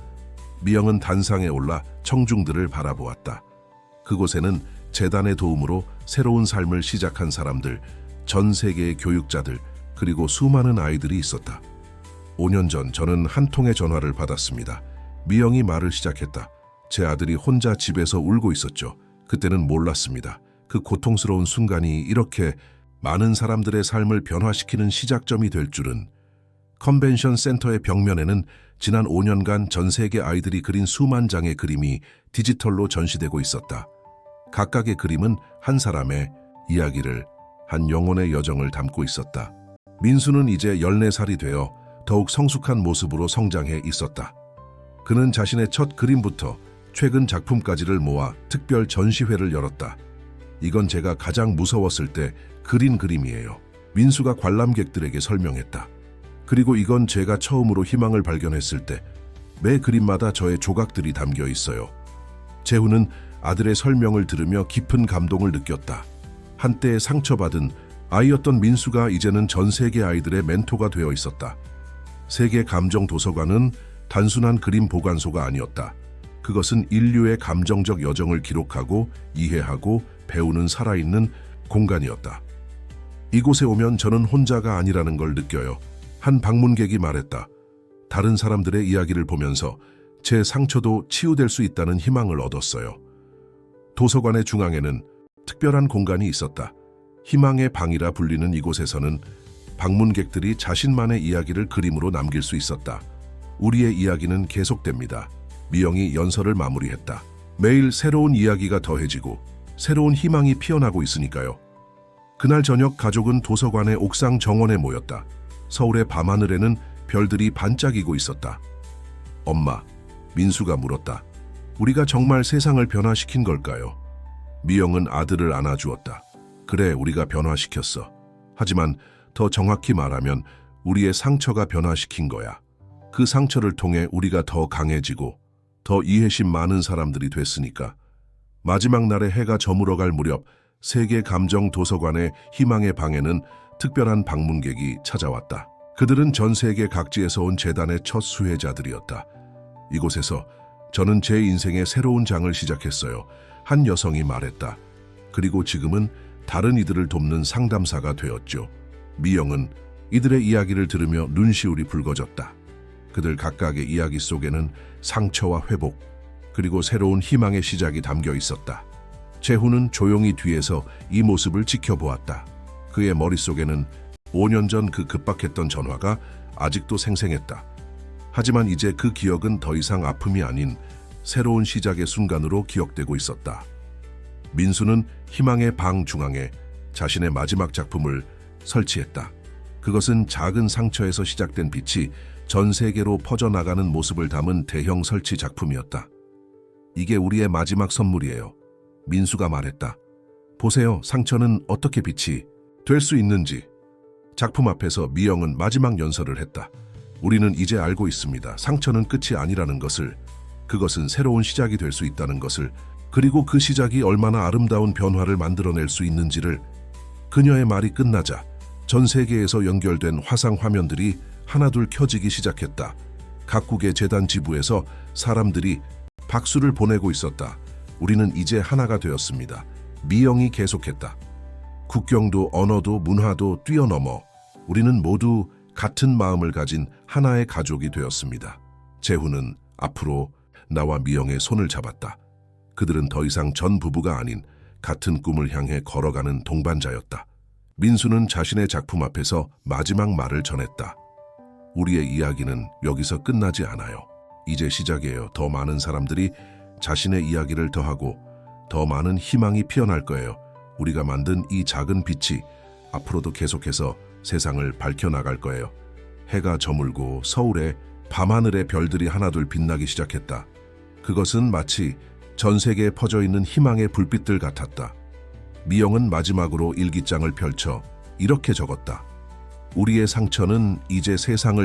미영은 단상에 올라 청중들을 바라보았다. 그곳에는 재단의 도움으로 새로운 삶을 시작한 사람들, 전 세계의 교육자들, 그리고 수많은 아이들이 있었다. 5년 전 저는 한 통의 전화를 받았습니다. 미영이 말을 시작했다. 제 아들이 혼자 집에서 울고 있었죠. 그때는 몰랐습니다. 그 고통스러운 순간이 이렇게 많은 사람들의 삶을 변화시키는 시작점이 될 줄은. 컨벤션 센터의 벽면에는 지난 5년간 전 세계 아이들이 그린 수만 장의 그림이 디지털로 전시되고 있었다. 각각의 그림은 한 사람의 이야기를, 한 영혼의 여정을 담고 있었다. 민수는 이제 14살이 되어 더욱 성숙한 모습으로 성장해 있었다. 그는 자신의 첫 그림부터 최근 작품까지를 모아 특별 전시회를 열었다. 이건 제가 가장 무서웠을 때 그린 그림이에요. 민수가 관람객들에게 설명했다. 그리고 이건 제가 처음으로 희망을 발견했을 때 매 그림마다 저의 조각들이 담겨 있어요. 재훈은 아들의 설명을 들으며 깊은 감동을 느꼈다. 한때 상처받은 아이였던 민수가 이제는 전 세계 아이들의 멘토가 되어 있었다. 세계 감정 도서관은 단순한 그림 보관소가 아니었다. 그것은 인류의 감정적 여정을 기록하고 이해하고 배우는 살아있는 공간이었다. 이곳에 오면 저는 혼자가 아니라는 걸 느껴요. 한 방문객이 말했다. 다른 사람들의 이야기를 보면서 제 상처도 치유될 수 있다는 희망을 얻었어요. 도서관의 중앙에는 특별한 공간이 있었다. 희망의 방이라 불리는 이곳에서는 방문객들이 자신만의 이야기를 그림으로 남길 수 있었다. 우리의 이야기는 계속됩니다. 미영이 연설을 마무리했다. 매일 새로운 이야기가 더해지고 새로운 희망이 피어나고 있으니까요. 그날 저녁 가족은 도서관의 옥상 정원에 모였다. 서울의 밤하늘에는 별들이 반짝이고 있었다. 엄마, 민수가 물었다. 우리가 정말 세상을 변화시킨 걸까요? 미영은 아들을 안아주었다. 그래, 우리가 변화시켰어. 하지만 더 정확히 말하면 우리의 상처가 변화시킨 거야. 그 상처를 통해 우리가 더 강해지고 더 이해심 많은 사람들이 됐으니까. 마지막 날에 해가 저물어갈 무렵 세계 감정 도서관의 희망의 방에는 특별한 방문객이 찾아왔다. 그들은 전 세계 각지에서 온 재단의 첫 수혜자들이었다. 이곳에서 저는 제 인생의 새로운 장을 시작했어요. 한 여성이 말했다. 그리고 지금은 다른 이들을 돕는 상담사가 되었죠. 미영은 이들의 이야기를 들으며 눈시울이 붉어졌다. 그들 각각의 이야기 속에는 상처와 회복, 그리고 새로운 희망의 시작이 담겨 있었다. 재훈은 조용히 뒤에서 이 모습을 지켜보았다. 그의 머릿속에는 5년 전 그 급박했던 전화가 아직도 생생했다. 하지만 이제 그 기억은 더 이상 아픔이 아닌 새로운 시작의 순간으로 기억되고 있었다. 민수는 희망의 방 중앙에 자신의 마지막 작품을 설치했다. 그것은 작은 상처에서 시작된 빛이 전 세계로 퍼져나가는 모습을 담은 대형 설치 작품이었다. 이게 우리의 마지막 선물이에요. 민수가 말했다. 보세요, 상처는 어떻게 빛이 될 수 있는지. 작품 앞에서 미영은 마지막 연설을 했다. 우리는 이제 알고 있습니다. 상처는 끝이 아니라는 것을, 그것은 새로운 시작이 될 수 있다는 것을, 그리고 그 시작이 얼마나 아름다운 변화를 만들어낼 수 있는지를. 그녀의 말이 끝나자 전 세계에서 연결된 화상 화면들이 하나둘 켜지기 시작했다. 각국의 재단 지부에서 사람들이 박수를 보내고 있었다. 우리는 이제 하나가 되었습니다. 미영이 계속했다. 국경도 언어도 문화도 뛰어넘어 우리는 모두 같은 마음을 가진 하나의 가족이 되었습니다. 재훈은 앞으로 나와 미영의 손을 잡았다. 그들은 더 이상 전 부부가 아닌 같은 꿈을 향해 걸어가는 동반자였다. 민수는 자신의 작품 앞에서 마지막 말을 전했다. 우리의 이야기는 여기서 끝나지 않아요. 이제 시작이에요. 더 많은 사람들이 자신의 이야기를 더하고 더 많은 희망이 피어날 거예요. 우리가 만든 이 작은 빛이 앞으로도 계속해서 세상을 밝혀나갈 거예요. 해가 저물고 서울의 밤하늘의 별들이 하나둘 빛나기 시작했다. 그것은 마치 전 세계에 퍼져 있는 희망의 불빛들 같았다. 미영은 마지막으로 일기장을 펼쳐 이렇게 적었다. 우리의 상처는 이제 세상을